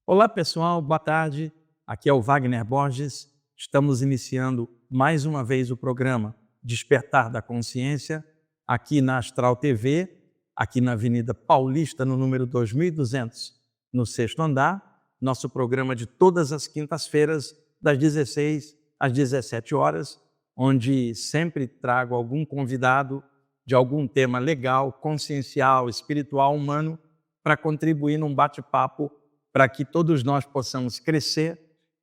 Olá pessoal, boa tarde. Aqui é o Wagner Borges. Estamos iniciando mais uma vez o programa Despertar da Consciência, aqui na Astral TV, aqui na Avenida Paulista, no número 2200, no sexto andar. Nosso programa de todas as quintas-feiras, das 16 às 17 horas, onde sempre trago algum convidado de algum tema legal, consciencial, espiritual, humano, para contribuir num bate-papo para que todos nós possamos crescer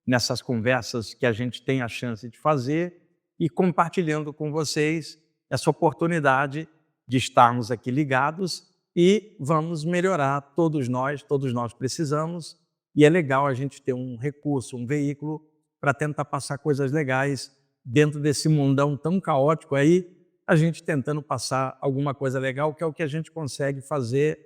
nessas conversas que a gente tem a chance de fazer e compartilhando com vocês essa oportunidade de estarmos aqui ligados e vamos melhorar, todos nós precisamos, e é legal a gente ter um recurso, um veículo para tentar passar coisas legais dentro desse mundão tão caótico aí, a gente tentando passar alguma coisa legal, que é o que a gente consegue fazer,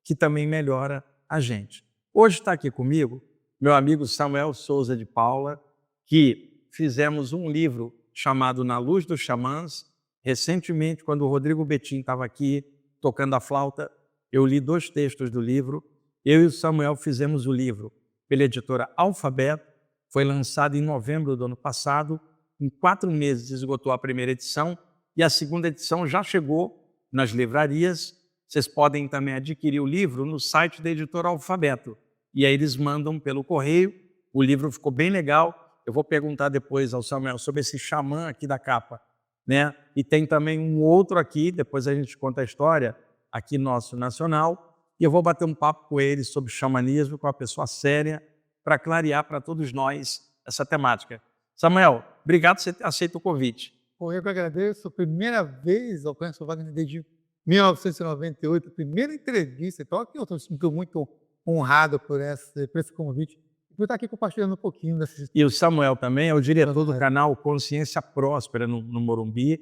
que também melhora a gente. Hoje está aqui comigo meu amigo Samuel Souza de Paula, que fizemos um livro chamado Na Luz dos Xamãs. Recentemente, quando o Rodrigo Betim estava aqui tocando a flauta, eu li 2 textos do livro. Eu e o Samuel fizemos o livro pela editora Alfabeto, foi lançado em novembro do ano passado. Em 4 meses esgotou a primeira edição e a segunda edição já chegou nas livrarias. Vocês podem também adquirir o livro no site da editora Alfabeto. E aí eles mandam pelo correio. O livro ficou bem legal. Eu vou perguntar depois ao Samuel sobre esse xamã aqui da capa, né? E tem também um outro aqui, depois a gente conta a história, aqui nosso nacional. E eu vou bater um papo com ele sobre xamanismo, com uma pessoa séria, para clarear para todos nós essa temática. Samuel, obrigado por você ter aceito o convite. Eu que agradeço. Primeira vez eu conheço o Wagner desde 1998, primeira entrevista. Então, aqui eu estou muito honrado por esse convite e por estar aqui compartilhando um pouquinho dessas E o Samuel também é o diretor do canal Consciência Próspera no Morumbi,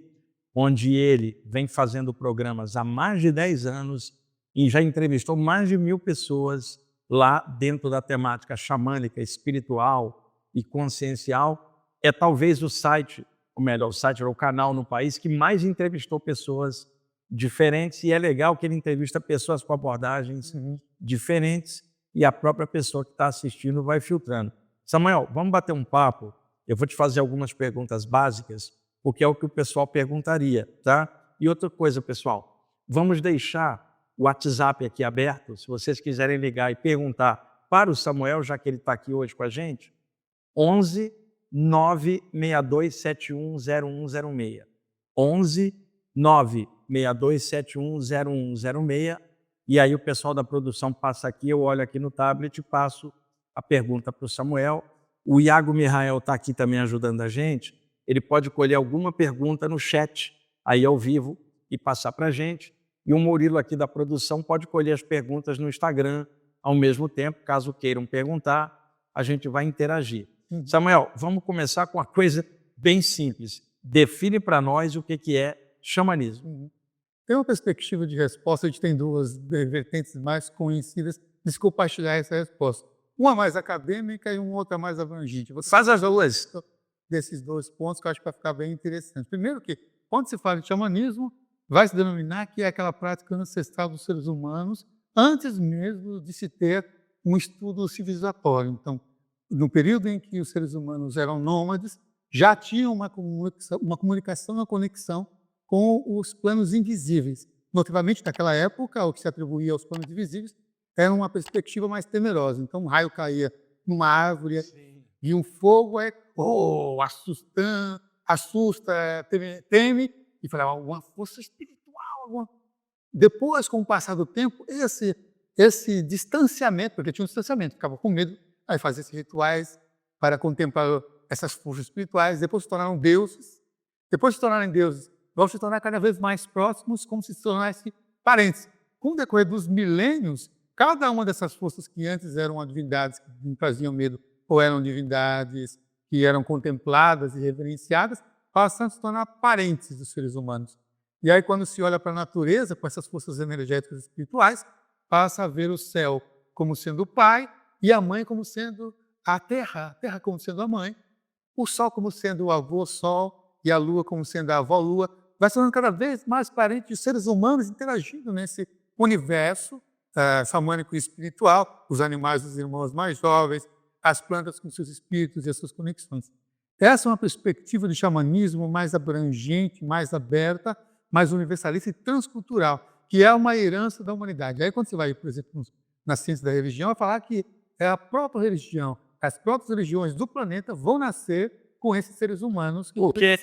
onde ele vem fazendo programas há mais de 10 anos e já entrevistou mais de 1000 pessoas lá dentro da temática xamânica, espiritual e consciencial. É talvez o site, ou melhor, o site ou o canal no país que mais entrevistou pessoas diferentes, e é legal que ele entrevista pessoas com abordagens diferentes e a própria pessoa que está assistindo vai filtrando. Samuel, vamos bater um papo? Eu vou te fazer algumas perguntas básicas, porque é o que o pessoal perguntaria, tá? E outra coisa, pessoal, vamos deixar o WhatsApp aqui aberto, se vocês quiserem ligar e perguntar para o Samuel, já que ele está aqui hoje com a gente, 11 962710106. 11 962710106. E aí o pessoal da produção passa aqui, eu olho aqui no tablet e passo a pergunta para o Samuel. O Iago Mihael está aqui também ajudando a gente. Ele pode colher alguma pergunta no chat, aí ao vivo, e passar para a gente. E o Murilo aqui da produção pode colher as perguntas no Instagram ao mesmo tempo. Caso queiram perguntar, a gente vai interagir. Samuel, vamos começar com uma coisa bem simples. Define para nós o que é xamanismo. Tem uma perspectiva de resposta, a gente tem 2 vertentes mais conhecidas de compartilhar essa resposta. Uma mais acadêmica e uma outra mais abrangente. Você Faz as duas. desses 2 pontos que eu acho que vai ficar bem interessante. Primeiro que, quando se fala de xamanismo, vai se denominar que é aquela prática ancestral dos seres humanos antes mesmo de se ter um estudo civilizatório. Então, no período em que os seres humanos eram nômades, já tinham uma comunicação, uma conexão com os planos invisíveis. Notavelmente, naquela época, o que se atribuía aos planos invisíveis era uma perspectiva mais temerosa. Então, um raio caía numa árvore e um fogo assusta, teme, e falava alguma força espiritual. Depois, com o passar do tempo, esse distanciamento, porque tinha um distanciamento, ficava com medo, aí fazia esses rituais para contemplar essas forças espirituais, depois se tornaram deuses. Depois de se tornarem deuses, vão se tornar cada vez mais próximos, como se tornassem parentes. Com o decorrer dos milênios, cada uma dessas forças que antes eram divindades que não traziam medo, ou eram divindades que eram contempladas e reverenciadas, passam a se tornar parentes dos seres humanos. E aí, quando se olha para a natureza, com essas forças energéticas espirituais, passa a ver o céu como sendo o pai e a mãe como sendo a terra como sendo a mãe, o sol como sendo o avô sol e a lua como sendo a avó lua. Vai se tornando cada vez mais parente de seres humanos interagindo nesse universo xamânico e espiritual, os animais dos irmãos mais jovens, as plantas com seus espíritos e as suas conexões. Essa é uma perspectiva de xamanismo mais abrangente, mais aberta, mais universalista e transcultural, que é uma herança da humanidade. Aí quando você vai, por exemplo, na ciência da religião, vai falar que é a própria religião, as próprias religiões do planeta vão nascer com esses seres humanos. Porque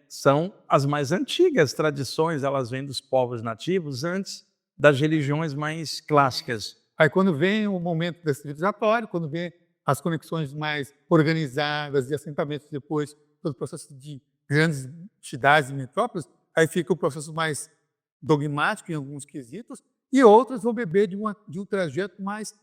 são as mais antigas tradições, elas vêm dos povos nativos antes das religiões mais clássicas. Aí quando vem o momento da civilizatória, quando vem as conexões mais organizadas de assentamentos depois, todo o processo de grandes cidades e metrópoles, aí fica o processo mais dogmático em alguns quesitos, e outras vão beber de um trajeto mais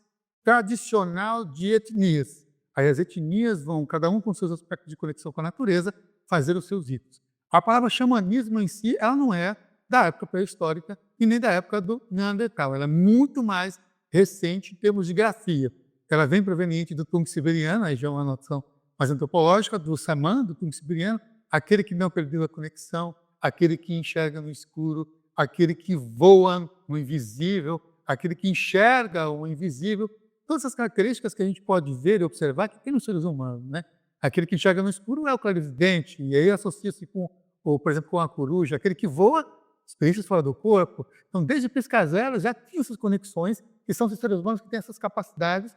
tradicional de etnias. Aí as etnias vão, cada um com seus aspectos de conexão com a natureza, fazer os seus ritos. A palavra xamanismo em si, ela não é da época pré-histórica e nem da época do Neandertal. Ela é muito mais recente em termos de grafia. Ela vem proveniente do Tung siberiano, aí já é uma noção mais antropológica, do Saman, do Tung siberiano, aquele que não perdeu a conexão, aquele que enxerga no escuro, aquele que voa no invisível, aquele que enxerga o invisível. Todas essas características que a gente pode ver e observar que tem nos seres humanos, né? Aquele que enxerga no escuro é o clarividente, e aí associa-se com, por exemplo, com a coruja. Aquele que voa, experiências fora do corpo. Então, desde Piscazelos já tinha essas conexões, que são os seres humanos que têm essas capacidades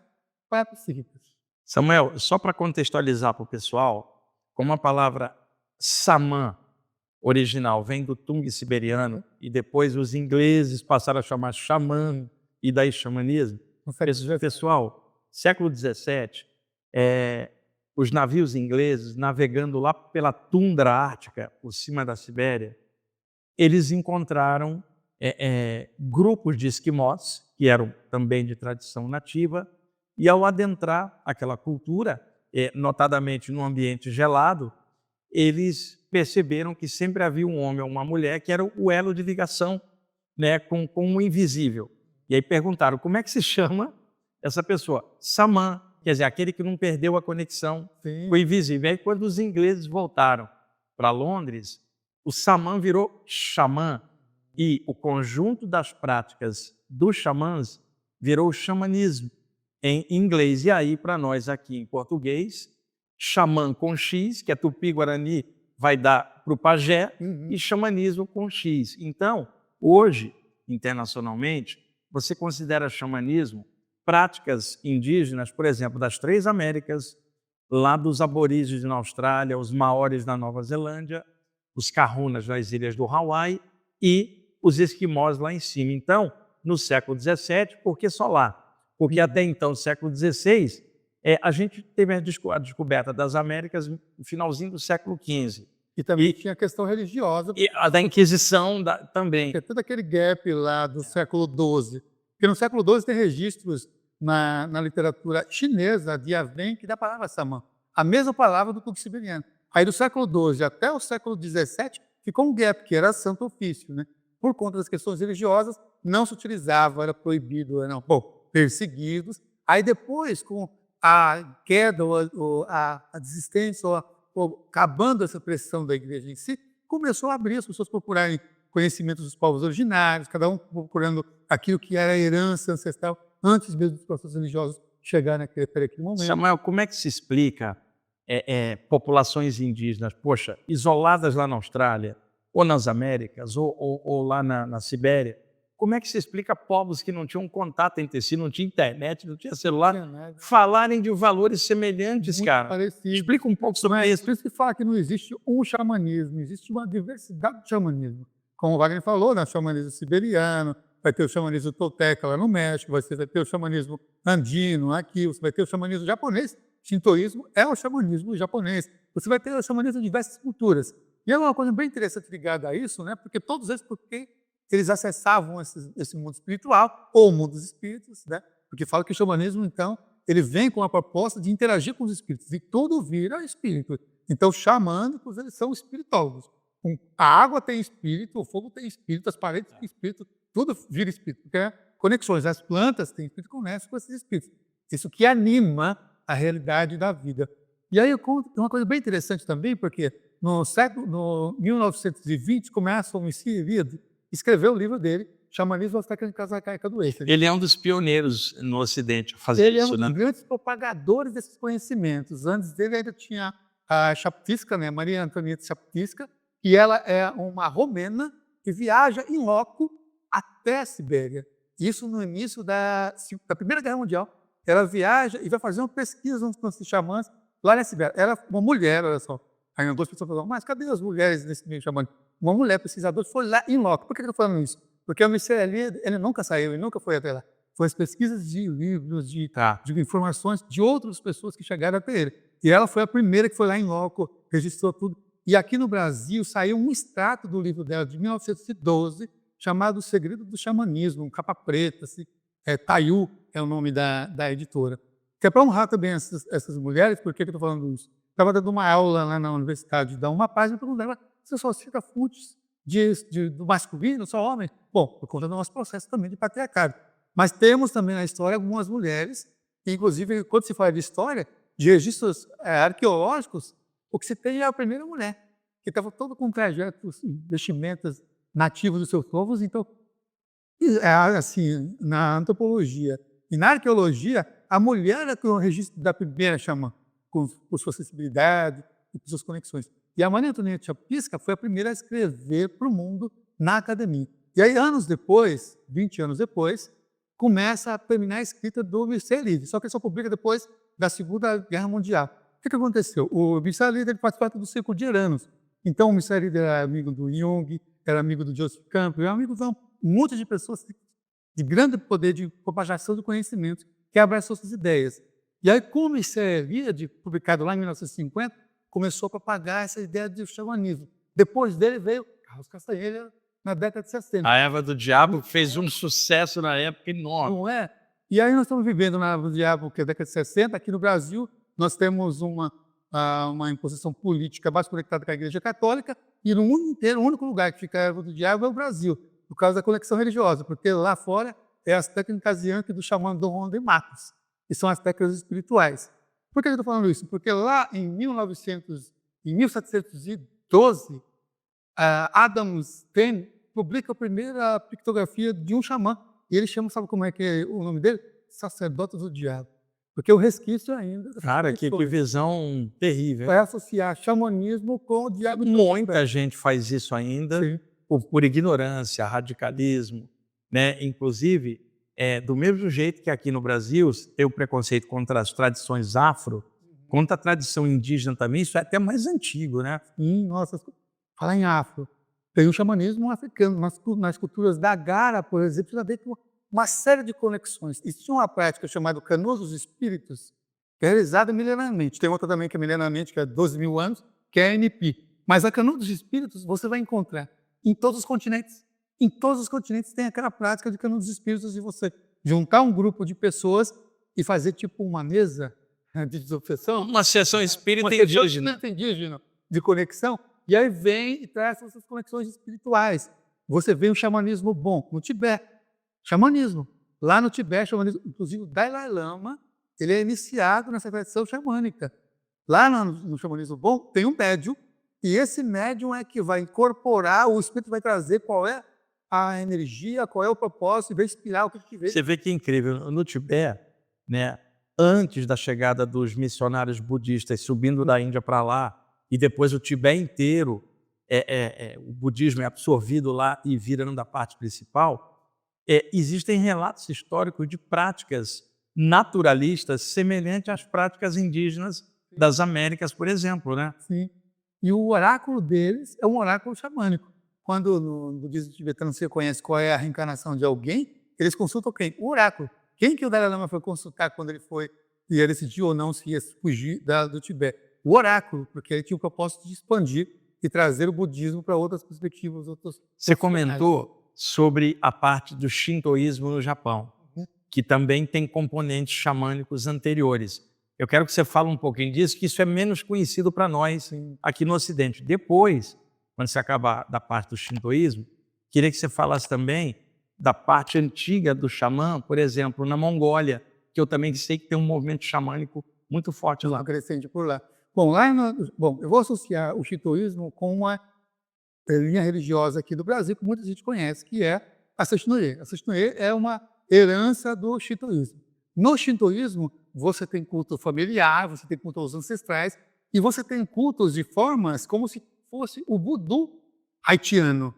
psíquicas. Samuel, só para contextualizar para o pessoal, como a palavra Saman original vem do Tung siberiano e depois os ingleses passaram a chamar xamã e daí xamanismo. Pessoal, século XVII, os navios ingleses navegando lá pela tundra ártica, por cima da Sibéria, eles encontraram grupos de esquimós, que eram também de tradição nativa, e ao adentrar aquela cultura, notadamente num ambiente gelado, eles perceberam que sempre havia um homem ou uma mulher que era o elo de ligação, né, com o invisível. E aí perguntaram, como é que se chama essa pessoa? Saman, quer dizer, aquele que não perdeu a conexão com o invisível. E aí quando os ingleses voltaram para Londres, o Saman virou xamã, e o conjunto das práticas dos xamãs virou xamanismo em inglês. E aí, para nós aqui em português, xamã com X, que é tupi-guarani, vai dar para o pajé, e xamanismo com X. Então, hoje, internacionalmente, você considera xamanismo práticas indígenas, por exemplo, das 3 Américas, lá dos aborígenes na Austrália, os maores na Nova Zelândia, os kahunas nas ilhas do Hawaii e os esquimós lá em cima. Então, no século XVII, por que só lá? Porque até então, no século XVI, a gente teve a descoberta das Américas no finalzinho do século XV. E também tinha a questão religiosa. E a da Inquisição também. Tem todo aquele gap lá do século XII. Porque no século XII tem registros na literatura chinesa de Avenque da palavra Saman. A mesma palavra do Tung siberiano. Aí do século XII até o século XVII ficou um gap, que era santo ofício, né? Por conta das questões religiosas, não se utilizava, era proibido, eram perseguidos. Aí depois, com a queda, a desistência, acabando essa pressão da igreja em si, começou a abrir, as pessoas procurarem conhecimentos dos povos originários, cada um procurando aquilo que era a herança ancestral, antes mesmo dos processos religiosos chegarem naquele momento. Samuel, como é que se explica populações indígenas, isoladas lá na Austrália, ou nas Américas, ou lá na Sibéria? Como é que se explica povos que não tinham contato entre si, não tinha internet, não tinha celular, falarem de valores semelhantes, muito cara? Parecido. Explica um pouco sobre isso. Por isso que fala que não existe um xamanismo, existe uma diversidade de xamanismo. Como o Wagner falou, né, o xamanismo siberiano, vai ter o xamanismo tolteca lá no México, vai ter o xamanismo andino aqui, você vai ter o xamanismo japonês. Shintoísmo é o xamanismo japonês. Você vai ter o xamanismo de diversas culturas. E é uma coisa bem interessante ligada a isso, né? Porque todos eles acessavam esse mundo espiritual, ou o mundo dos espíritos, né? Porque fala que o xamanismo, então, ele vem com a proposta de interagir com os espíritos, e tudo vira espírito. Então, xamânicos, eles são espiritólogos. A água tem espírito, o fogo tem espírito, as paredes têm espírito, tudo vira espírito, porque é conexões. As plantas têm espírito, conectam com esses espíritos. Isso que anima a realidade da vida. E aí eu conto uma coisa bem interessante também, porque no 1920 começa o Messias escreveu o livro dele, xamanismo é as técnicas arcaicas do êxtase. Ele é um dos pioneiros no Ocidente a fazer Ele é isso, um né? dos grandes propagadores desses conhecimentos. Antes dele ainda tinha a Shaptiska, né, Maria Antonieta Shaptiska, que ela é uma romena que viaja em loco até a Sibéria. Isso no início da Primeira Guerra Mundial. Ela viaja e vai fazer uma pesquisa junto com esses xamãs lá na Sibéria. Ela é uma mulher, olha só. Aí duas pessoas falaram, mas cadê as mulheres nesse meio xamânico? Uma mulher pesquisadora foi lá em loco. Por que eu estou falando isso? Porque o Messias ele nunca saiu, ele nunca foi até lá. Foi as pesquisas de livros, de informações de outras pessoas que chegaram até ele. E ela foi a primeira que foi lá em loco, registrou tudo. E aqui no Brasil saiu um extrato do livro dela, de 1912, chamado O Segredo do Xamanismo, um capa preta, Taiu é o nome da editora. Que é para honrar também essas mulheres. Por que eu estou falando isso? Estava dando uma aula lá na universidade, dá uma página, e perguntava, você só cita fontes do masculino, só homem? Bom, por conta do nosso processo também de patriarcado. Mas temos também na história algumas mulheres, que, inclusive, quando se fala de história, de registros arqueológicos, o que se tem é a primeira mulher, que estava todo com trajetos, vestimentas nativos dos seus povos. Então, assim, na antropologia e na arqueologia, a mulher é o registro da primeira xamã, com sua sensibilidade e com suas conexões. E a Maria Antonieta Shaptiska foi a primeira a escrever para o mundo na academia. E aí, anos depois, 20 anos depois, começa a terminar a escrita do Mircea Eliade, só que ele só publica depois da Segunda Guerra Mundial. O que aconteceu? O Mircea Eliade faz parte do círculo de Eranos. Então, o Mircea Eliade era amigo do Jung, era amigo do Joseph Campbell, era amigo de um monte de pessoas de grande poder de propagação do conhecimento que abraçou essas ideias. E aí, com o Mircea Eliade, publicado lá em 1950, começou a propagar essa ideia de xamanismo. Depois dele veio Carlos Castanheira, na década de 60. A Erva do Diabo fez um sucesso na época enorme. Não é? E aí nós estamos vivendo na Erva do Diabo, que é a década de 60. Aqui no Brasil, nós temos uma imposição política mais conectada com a Igreja Católica, e no mundo inteiro, o único lugar que fica a Erva do Diabo é o Brasil, por causa da conexão religiosa, porque lá fora é as técnicas Yankee do xamã Dom Juan de Matos, que são as técnicas espirituais. Por que eu estou falando isso? Porque lá em 1712, Adam Stein publica a primeira pictografia de um xamã. E ele chama, sabe como é que é o nome dele? Sacerdote do Diabo. Porque o resquício ainda... Cara, que visão terrível. Vai associar xamanismo com o diabo. Muita gente faz isso ainda, por ignorância, radicalismo, né? Inclusive, do mesmo jeito que aqui no Brasil tem o preconceito contra as tradições afro, contra a tradição indígena também, isso é até mais antigo, né? Nossa, falar em afro, tem o xamanismo africano, nas culturas da Gara, por exemplo, já vê uma série de conexões. Existe uma prática chamada Canoas dos Espíritos, que é realizada milenarmente. Tem outra também que é milenarmente, que é 12 mil anos, que é a NP. Mas a Canoa dos Espíritos você vai encontrar em todos os continentes. Em todos os continentes tem aquela prática de Canoa dos Espíritos, de você juntar um grupo de pessoas e fazer tipo uma mesa de desobsessão. Uma sessão espírita indígena de conexão. E aí vem e traz essas conexões espirituais. Você vê um xamanismo bom no Tibete. Xamanismo. Lá no Tibete, xamanismo, inclusive o Dalai Lama, ele é iniciado nessa tradição xamânica. Lá no xamanismo bom, tem um médium, e esse médium é que vai incorporar, o espírito vai trazer qual é a energia, qual é o propósito, e vai inspirar o que vê. Você vê que é incrível. No Tibete, né, antes da chegada dos missionários budistas subindo da Índia para lá, e depois o Tibete inteiro, o budismo é absorvido lá e virando a parte principal, existem relatos históricos de práticas naturalistas semelhantes às práticas indígenas das Américas, por exemplo, né? Sim. E o oráculo deles é um oráculo xamânico. Quando no budismo tibetano você conhece qual é a reencarnação de alguém, eles consultam quem? O oráculo. Quem que o Dalai Lama foi consultar quando ele foi e ele decidiu ou não se ia fugir do Tibete? O oráculo, porque ele tinha o propósito de expandir e trazer o budismo para outras perspectivas. Você comentou sobre a parte do shintoísmo no Japão, que também tem componentes xamânicos anteriores. Eu quero que você fale um pouquinho disso, que isso é menos conhecido para nós aqui no Ocidente. Depois, quando você acabar da parte do shintoísmo, queria que você falasse também da parte antiga do xamã, por exemplo, na Mongólia, que eu também sei que tem um movimento xamânico muito forte lá. Crescente por lá. Bom, eu vou associar o shintoísmo com uma linha religiosa aqui do Brasil, que muita gente conhece, que é a Sesshin-no-ie. A Sesshin-no-ie é uma herança do shintoísmo. No shintoísmo, você tem culto familiar, você tem culto aos ancestrais, e você tem cultos de formas como se fosse o voodoo haitiano.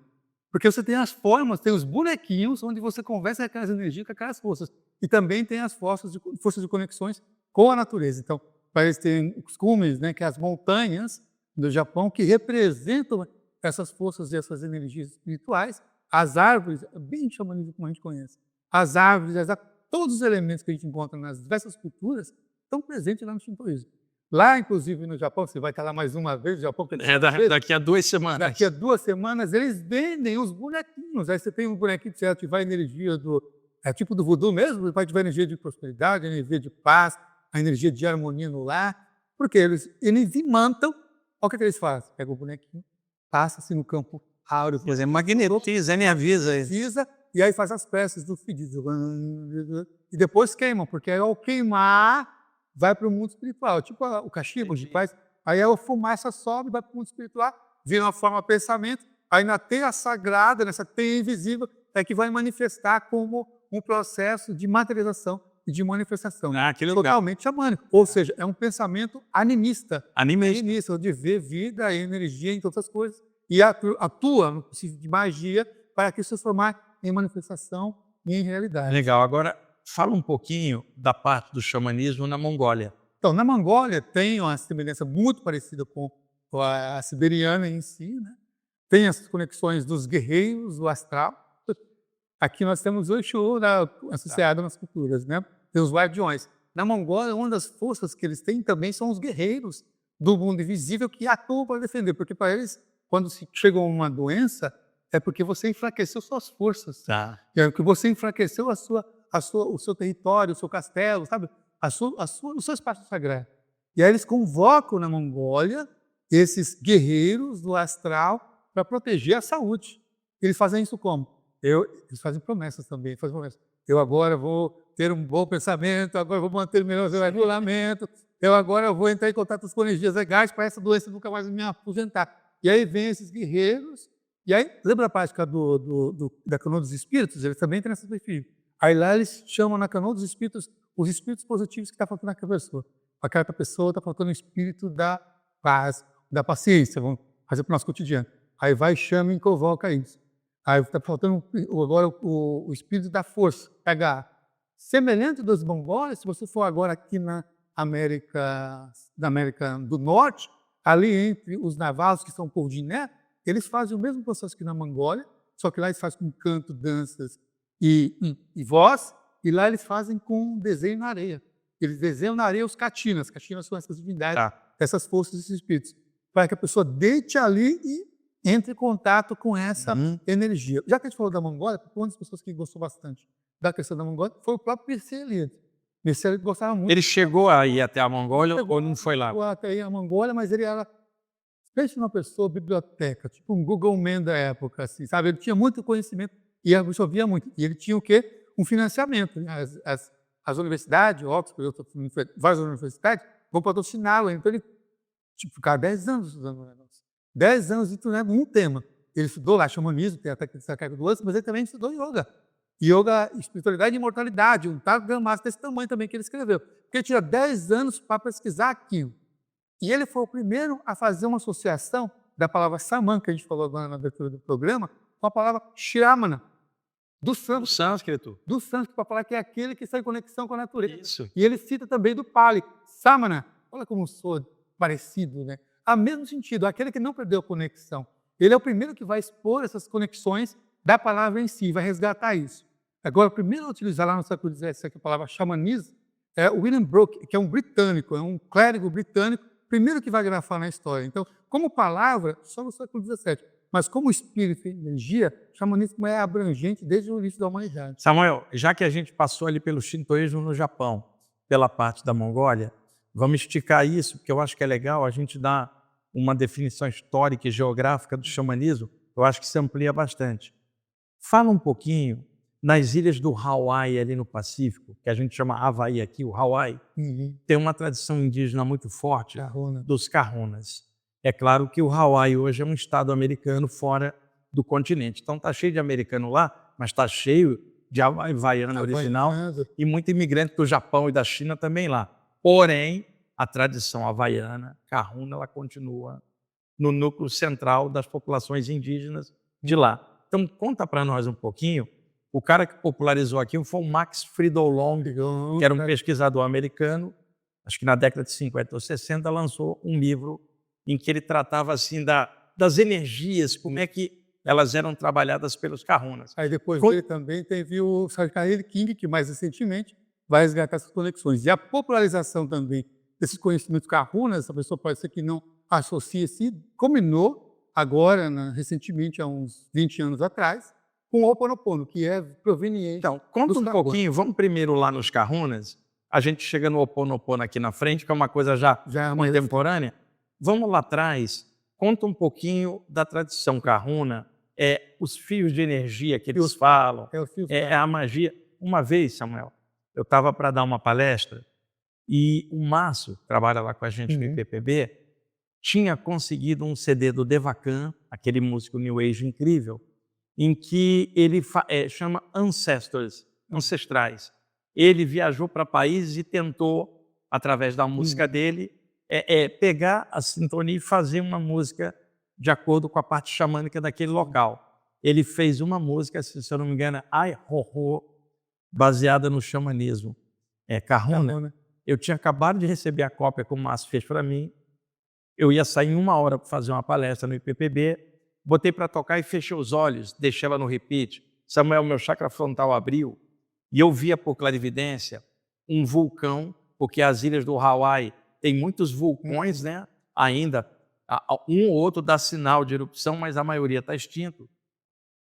Porque você tem as formas, tem os bonequinhos onde você conversa com aquelas energias, com aquelas forças. E também tem as forças de conexões com a natureza. Então, parece que tem os cumes, né, que é as montanhas do Japão, que representam essas forças e essas energias espirituais. As árvores, bem xamanismo como a gente conhece. As árvores, todos os elementos que a gente encontra nas diversas culturas estão presentes lá no shintoísmo. Lá, inclusive, no Japão, você vai estar lá mais uma vez, no Japão, daqui a 2 semanas. Daqui a 2 semanas, eles vendem os bonequinhos. Aí você tem um bonequinho que você ativar a energia tipo do voodoo mesmo, vai ativar a energia de prosperidade, a energia de paz, a energia de harmonia no lar. Porque eles imantam, olha o que eles fazem. Pega o bonequinho, passa-se no campo áureo. Quer dizer, magnetiza, nem avisa. E aí faz as peças do pedido. E depois queimam, porque aí ao queimar, vai para o mundo espiritual. Tipo o cachimbo que faz. Aí a fumaça sobe, vai para o mundo espiritual, vira uma forma de pensamento. Aí na teia sagrada, nessa teia invisível, é que vai manifestar como um processo de materialização e de manifestação. Totalmente xamânico. Ou seja, é um pensamento animista. Animista, de ver vida e energia em todas as coisas. E atua no princípio de magia para que isso se transformar em manifestação e em realidade. Legal. Agora, fala um pouquinho da parte do xamanismo na Mongólia. Então, na Mongólia tem uma semelhança muito parecida com a siberiana em si, né? Tem as conexões dos guerreiros, do astral. Aqui nós temos o Exu associado nas culturas, né? Tem os guardiões. Na Mongólia, uma das forças que eles têm também são os guerreiros do mundo invisível que atuam para defender, porque para eles, quando se chega uma doença, é porque você enfraqueceu suas forças. É porque você enfraqueceu o seu território, o seu castelo, sabe? O seu espaço sagrado. E aí eles convocam na Mongólia esses guerreiros do astral para proteger a saúde. Eles fazem isso como? Eles fazem promessas também. Eu agora vou ter um bom pensamento, agora vou manter o melhor regulamento, eu agora vou entrar em contato com energias legais para essa doença nunca mais me aposentar. E aí vem esses guerreiros, e aí, lembra a prática da canoa dos espíritos? Eles também têm esse perfil. Aí lá eles chamam na canoa dos espíritos os espíritos positivos que está faltando naquela pessoa. Aquela pessoa está faltando o espírito da paz, da paciência, vamos fazer para o nosso cotidiano. Aí vai, chama e convoca isso. Aí está faltando agora o espírito da força, PH. Semelhante dos mongóis, se você for agora aqui na América do Norte, ali entre os navalos, que são por Diné, eles fazem o mesmo processo que na Mongólia, só que lá eles fazem com canto, danças e voz, e lá eles fazem com desenho na areia. Eles desenham na areia os katinas. Katinas são essas divindades, essas forças, esses espíritos, para que a pessoa deite ali e entre em contato com essa energia. Já que a gente falou da Mongólia, uma das pessoas que gostou bastante da questão da Mongólia foi o próprio Mircea Eliade. Mircea Eliade gostava muito. Ele chegou a ir até a Mongólia ou não foi lá? Chegou até aí a Mongólia, mas ele era, pense numa pessoa biblioteca, tipo um Google Man da época, assim, sabe? Ele tinha muito conhecimento e absorvia muito. E ele tinha o quê? Um financiamento. As universidades, Oxford, várias universidades, vão patrociná-lo. Então ele ficava 10 anos estudando o negócio. 10 anos estudando um tema. Ele estudou lá xamanismo, tem a técnica de carga do lance, mas ele também estudou yoga. Yoga, espiritualidade e imortalidade, um gramaço desse tamanho também que ele escreveu. Porque ele tinha 10 anos para pesquisar aquilo. E ele foi o primeiro a fazer uma associação da palavra Saman, que a gente falou agora na abertura do programa, com a palavra Shramana, do sânscrito. Do sânscrito, para falar que é aquele que está em conexão com a natureza. Isso. E ele cita também do Pali, Samana. Olha como sou parecido, né? A mesmo sentido, aquele que não perdeu a conexão. Ele é o primeiro que vai expor essas conexões da palavra em si, vai resgatar isso. Agora, o primeiro a utilizar lá no século XVII a palavra xamanismo é o William Brooke, que é um britânico, é um clérigo britânico, primeiro que vai grafar na história. Então, como palavra, só no século XVII. Mas como espírito e energia, o xamanismo é abrangente desde o início da humanidade. Samuel, já que a gente passou ali pelo shintoísmo no Japão, pela parte da Mongólia, vamos esticar isso, porque eu acho que é legal a gente dar uma definição histórica e geográfica do xamanismo. Eu acho que se amplia bastante. Fala um pouquinho nas ilhas do Hawaii, ali no Pacífico, que a gente chama Havaí aqui, o Hawaii, tem uma tradição indígena muito forte dos Kahunas. É claro que o Hawaii hoje é um estado americano fora do continente. Então está cheio de americano lá, mas está cheio de Havaiana original e muito imigrante do Japão e da China também lá. Porém, a tradição havaiana, kahuna, ela continua no núcleo central das populações indígenas de lá. Então, conta para nós um pouquinho. O cara que popularizou aquilo foi o Max Friedel Long, que era um pesquisador americano, acho que na década de 50 ou 60, lançou um livro em que ele tratava assim das energias, como é que elas eram trabalhadas pelos kahunas. Aí depois dele também teve o Sarkari King, que mais recentemente vai resgatar essas conexões. E a popularização também desses conhecimentos kahunas, a pessoa pode ser que não associe-se, combinou agora, recentemente, há uns 20 anos atrás, com o Ho Oponopono, que é proveniente. Então, conta um pouquinho, vamos primeiro lá nos kahunas, a gente chega no Ho Oponopono aqui na frente, que é uma coisa já contemporânea. Vamos lá atrás, conta um pouquinho da tradição kahuna, os fios de energia que eles falam, a magia. Uma vez, Samuel, eu estava para dar uma palestra e o Márcio, que trabalha lá com a gente no IPPB, tinha conseguido um CD do Devakan, aquele músico New Age incrível, em que ele chama Ancestrais. Ele viajou para países e tentou, através da música dele, pegar a sintonia e fazer uma música de acordo com a parte xamânica daquele local. Ele fez uma música, se eu não me engano, Ai Ho-Ho, baseada no xamanismo. Kahuna. Eu tinha acabado de receber a cópia que o Márcio fez para mim. Eu ia sair em 1 hora para fazer uma palestra no IPPB, botei para tocar e fechei os olhos, deixei ela no repeat. Samuel, meu chakra frontal abriu e eu via por clarividência um vulcão, porque as ilhas do Hawaii têm muitos vulcões, né? Ainda, um ou outro dá sinal de erupção, mas a maioria está extinto.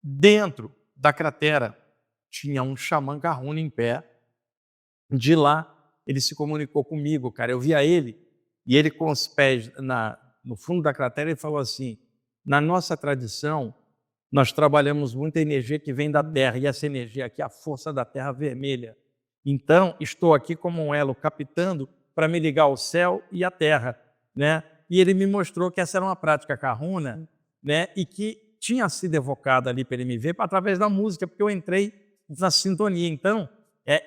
Dentro da cratera tinha um xamã kahuna em pé. De lá, ele se comunicou comigo, cara. Eu via ele, e ele com os pés no fundo da cratera, ele falou assim, na nossa tradição, nós trabalhamos muita energia que vem da Terra, e essa energia aqui é a força da Terra vermelha. Então, estou aqui como um elo captando para me ligar ao céu e à Terra, né? E ele me mostrou que essa era uma prática kahuna, né? E que tinha sido evocada ali para ele me ver através da música, porque eu entrei na sintonia. Então,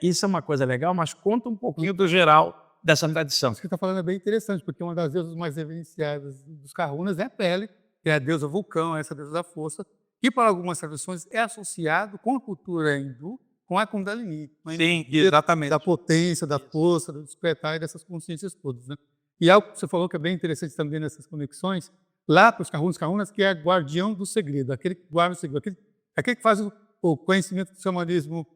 isso é uma coisa legal, mas conta um pouquinho do geral dessa tradição. Isso que você está falando é bem interessante, porque uma das deusas mais reverenciadas dos kahunas é a Pele, que é a deusa vulcão, essa deusa da força, que para algumas tradições é associado com a cultura hindu, com a Kundalini. Sim, exatamente. Da potência, da força, do despertar e dessas consciências todas, né? E algo que você falou que é bem interessante também nessas conexões, lá para os kahunas, que é guardião do segredo, aquele que guarda o segredo, aquele que faz o conhecimento do xamanismo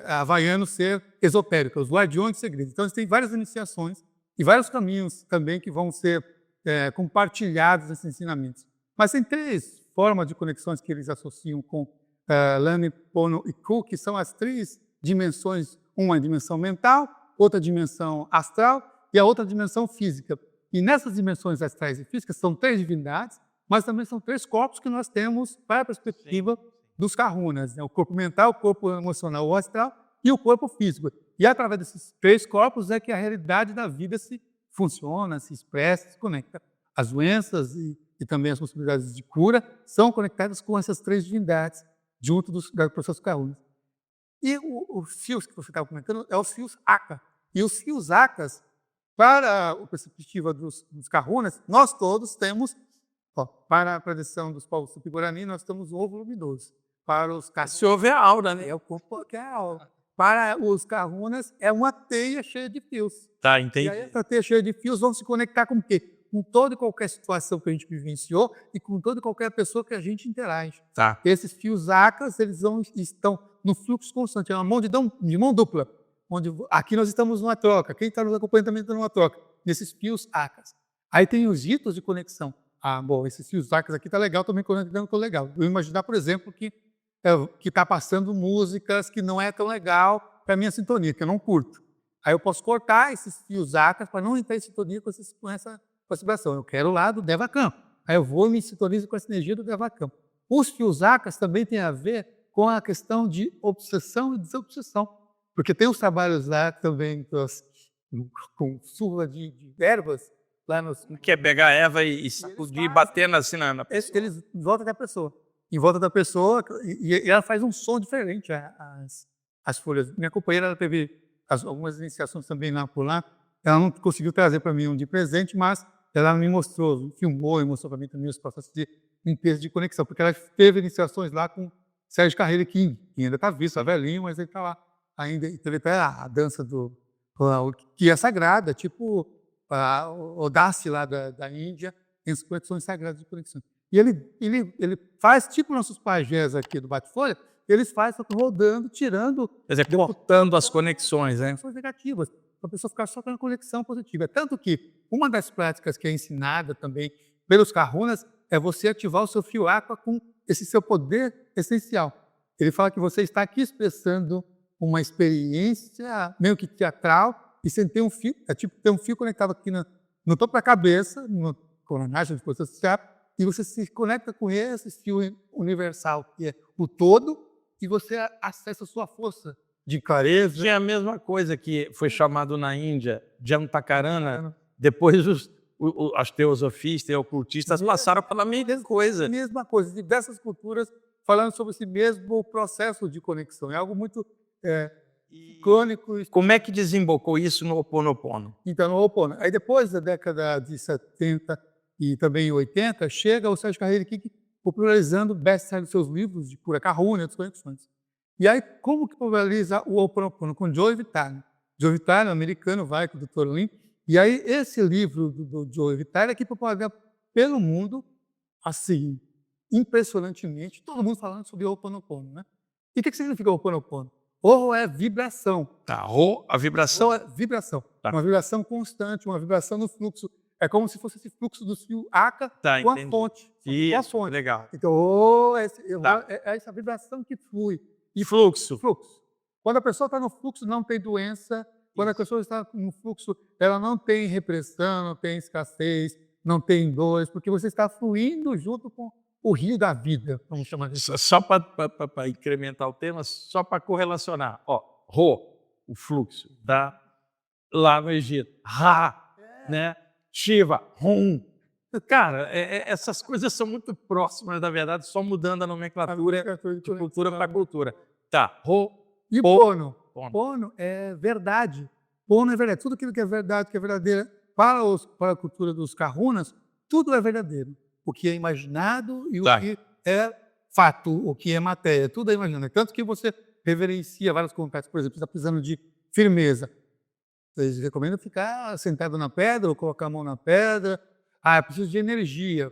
havaiano ser esotérico, os guardiões de segredos. Então, eles têm várias iniciações e vários caminhos também que vão ser compartilhados nesses ensinamentos. Mas tem 3 formas de conexões que eles associam com Lani, Pono e Ku, que são as 3 dimensões, uma dimensão mental, outra dimensão astral e a outra dimensão física. E nessas dimensões astrais e físicas são 3 divindades, mas também são 3 corpos que nós temos para a perspectiva dos kahunas, né? O corpo mental, o corpo emocional, o astral e o corpo físico. E através desses 3 corpos é que a realidade da vida se funciona, se expressa, se conecta. As doenças e também as possibilidades de cura são conectadas com essas 3 divindades junto dos processos kahunas. E os fios que você estava comentando é os fios Aka. E os fios Akas, para a perspectiva dos kahunas, nós todos temos, para a tradição dos povos Tupi-Guarani, nós temos o ovo luminoso. Para os Se houver aura, né? É o corpo que é a aura. Para os kahunas, é uma teia cheia de fios. Tá, entendi. E aí, essa teia cheia de fios vão se conectar com o quê? Com toda e qualquer situação que a gente vivenciou e com toda e qualquer pessoa que a gente interage. Tá. Esses fios Akas, eles estão no fluxo constante, é uma de mão dupla. Onde aqui nós estamos numa troca, quem está nos acompanhando também está numa troca, nesses fios Akas. Aí tem os ritos de conexão. Bom, esses fios Akas aqui está legal, também conectando com legal. Eu imaginar, por exemplo, que está passando músicas que não é tão legal para a minha sintonia, que eu não curto. Aí eu posso cortar esses fios Akas para não entrar em sintonia com essa vibração. Eu quero lá do Devakan. Aí eu vou e me sintonizo com essa energia do Devakan. Os fios Akas também têm a ver com a questão de obsessão e desobsessão. Porque tem os trabalhos lá também com surra de ervas. Lá Que é pegar a erva e sacudir, batendo assim na pessoa. Eles voltam até a pessoa. em volta da pessoa, e ela faz um som diferente, as folhas. Minha companheira, ela teve algumas iniciações também lá por lá. Ela não conseguiu trazer para mim um de presente, mas ela me mostrou, filmou e mostrou para mim também os processos de limpeza de conexão, porque ela teve iniciações lá com Sérgio Carreira King, que ainda está vivo, está velhinho, mas ele está lá ainda. Então ele tá a dança que é sagrada, tipo o Dasi lá da Índia, tem as conexões sagradas de conexão. E ele faz, tipo nossos pajés aqui do Bate-Folha, eles fazem só que rodando, tirando... Quer dizer, cortando as conexões, né? Conexões negativas, para a pessoa ficar só com a conexão positiva. Tanto que uma das práticas que é ensinada também pelos Kahunas é você ativar o seu fio aqua com esse seu poder essencial. Ele fala que você está aqui expressando uma experiência meio que teatral e sem ter um fio, é tipo ter um fio conectado aqui no topo da cabeça, no coronário de posição social, e você se conecta com esse fio universal, que é o todo, e você acessa a sua força de clareza. Tinha a mesma coisa que foi chamado na Índia de Antakarana, depois as teosofistas e ocultistas passaram pela mesma coisa. Mesma coisa, diversas culturas falando sobre esse mesmo processo de conexão. É algo muito crônico. Como é que desembocou isso no Ho Oponopono? Então, no Ho Oponopono. Aí depois da década de 70 e também 80, chega o Sérgio Carreira King popularizando best-sellers dos seus livros de cura Kahuna e outras conexões. E aí, como que populariza o Ho Oponopono? Com Joe Vitale. Joe Vitale, um americano, vai com o Dr. Lin. E aí, esse livro do Joe Vitale é que populariza pelo mundo, assim, impressionantemente, todo mundo falando sobre o Ho Oponopono, né? E o que significa o Ho Oponopono? Ho é vibração. Tá, Ho, a vibração. Ho é vibração. Tá. Uma vibração constante, uma vibração no fluxo. É como se fosse esse fluxo do fio Aka Tá, com a entendi. fonte. Isso, Com a fonte. legal. Então, Ho é Tá. essa vibração que flui. E fluxo? Fluxo. Quando a pessoa está no fluxo, não tem doença. Quando a pessoa está no fluxo, ela não tem repressão, não tem escassez, não tem dores, porque você está fluindo junto com o rio da vida, vamos chamar assim. Só para incrementar o tema, só para correlacionar. Ó, Ho, o fluxo, tá? Lá no Egito. Ra, né? Shiva, Hum. Cara, essas coisas são muito próximas, na verdade, só mudando a nomenclatura de cultura para cultura. Tá, Ho. E Pono? Pono. Pono é verdade. Pono é verdade. Tudo aquilo que é verdade, que é verdadeiro, para a cultura dos Kahunas, tudo é verdadeiro. O que é imaginado e o que é fato, o que é matéria, tudo é imaginado. Tanto que você reverencia vários contatos, por exemplo, você está precisando de firmeza. Eles recomendam ficar sentado na pedra ou colocar a mão na pedra. Ah, eu preciso de energia.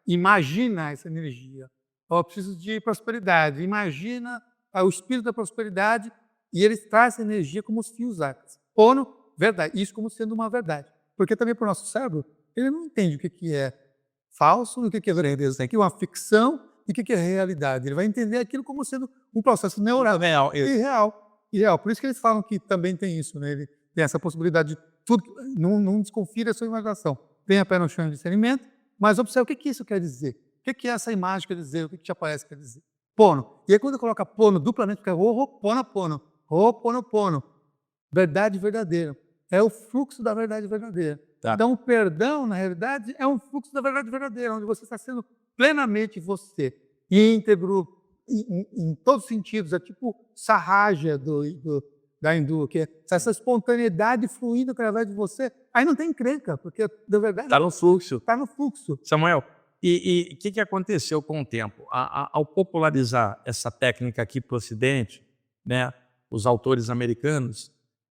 Imagina essa energia. Eu preciso de prosperidade. Imagina o espírito da prosperidade e ele traz essa energia como os fios ácaros. Pono, verdade. Isso como sendo uma verdade. Porque também para o nosso cérebro, ele não entende o que é falso e o que é verdadeiro. O que é uma ficção e o que é realidade. Ele vai entender aquilo como sendo um processo neural irreal. Por isso que eles falam que também tem isso, né? Ele tem essa possibilidade de tudo. Não desconfie da sua imaginação. Tenha pé no chão de discernimento, mas observe o que isso quer dizer. O que essa imagem quer dizer? O que te aparece quer dizer? Pono. E aí quando coloca pono duplamente, fica Ho Oponopono. Ho Oponopono. Verdade verdadeira. É o fluxo da verdade verdadeira. Tá. Então o perdão, na realidade, é um fluxo da verdade verdadeira, onde você está sendo plenamente você. Íntegro, em todos os sentidos. É tipo Sahaja da hindu, que é essa espontaneidade fluindo através de você. Aí não tem encrenca, porque, na verdade... Está no fluxo. Está no fluxo. Samuel, e o que aconteceu com o tempo? Ao popularizar essa técnica aqui para o Ocidente, né, os autores americanos,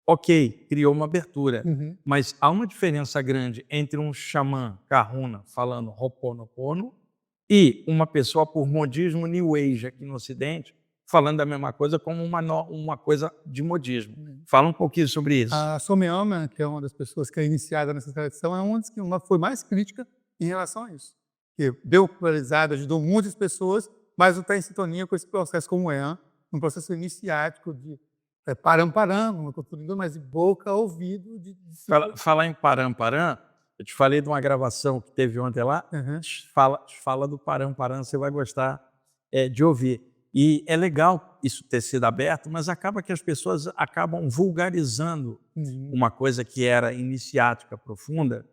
ok, criou uma abertura, mas há uma diferença grande entre um xamã Kahuna falando Ho Oponopono e uma pessoa por modismo New Age aqui no Ocidente falando a mesma coisa como uma coisa de modismo. Fala um pouquinho sobre isso. A Someama, que é uma das pessoas que é iniciada nessa tradição, é uma das que foi mais crítica em relação a isso. Que deu popularizado, ajudou muitas pessoas, mas não está em sintonia com esse processo como um processo iniciático de param-param, uma cultura hindu, mas de boca a ouvido. Falar em param-param, eu te falei de uma gravação que teve ontem lá, fala do param-param, você vai gostar de ouvir. E é legal isso ter sido aberto, mas acaba que as pessoas acabam vulgarizando uma coisa que era iniciática, profunda.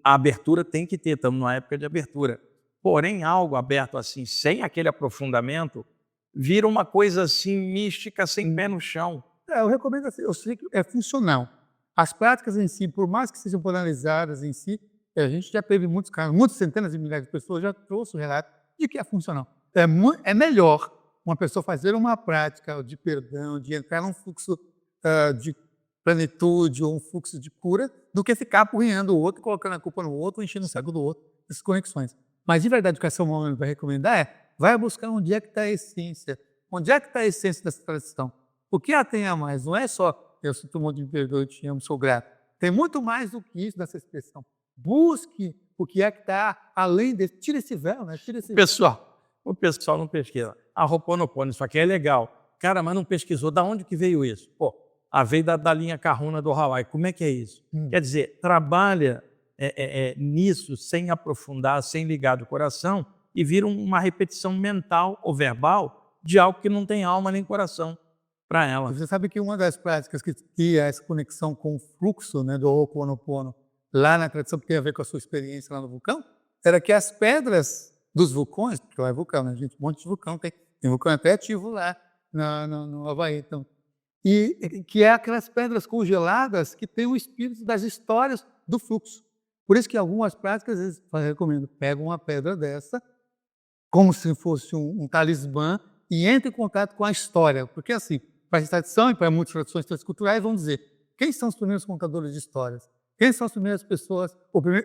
A abertura tem que ter, estamos numa época de abertura. Porém, algo aberto assim, sem aquele aprofundamento, vira uma coisa assim mística, sem pé no chão. Eu recomendo assim, eu sei que é funcional. As práticas em si, por mais que sejam polarizadas em si, a gente já teve muitos casos, muitas centenas de milhares de pessoas já trouxe o relato de que é funcional. É melhor uma pessoa fazer uma prática de perdão, de entrar num fluxo de plenitude ou um fluxo de cura, do que ficar apurrinhando o outro, colocando a culpa no outro, enchendo o saco do outro, essas conexões. Mas de verdade, o que a São Paulo vai recomendar vai buscar onde é que está a essência. Onde é que está a essência dessa tradição? O que ela tem a mais? Não é só eu sinto muito, me perdoe, eu te amo, sou grato. Tem muito mais do que isso nessa expressão. Busque o que é que está além desse. Tira esse véu, né? Tira esse véu. O pessoal não pesquisa. A Ho'oponopono, isso aqui é legal. Cara, mas não pesquisou. Da onde que veio isso? Pô, veio da linha Kahuna do Hawaii. Como é que é isso? Quer dizer, trabalha nisso sem aprofundar, sem ligar do coração e vira uma repetição mental ou verbal de algo que não tem alma nem coração para ela. Você sabe que uma das práticas que tinha essa conexão com o fluxo, né, do Ho'oponopono, lá na tradição que tem a ver com a sua experiência lá no vulcão, era que as pedras dos vulcões, porque lá é vulcão, né, gente? Um monte de vulcão, tem vulcão até ativo lá no Havaí. Então, e que é aquelas pedras congeladas que têm o espírito das histórias do fluxo. Por isso que algumas práticas, às vezes, eu recomendo, pega uma pedra dessa, como se fosse um talismã, e entre em contato com a história. Porque assim, para a tradição e para muitas tradições transculturais, vão dizer quem são os primeiros contadores de histórias, quem são as primeiras pessoas,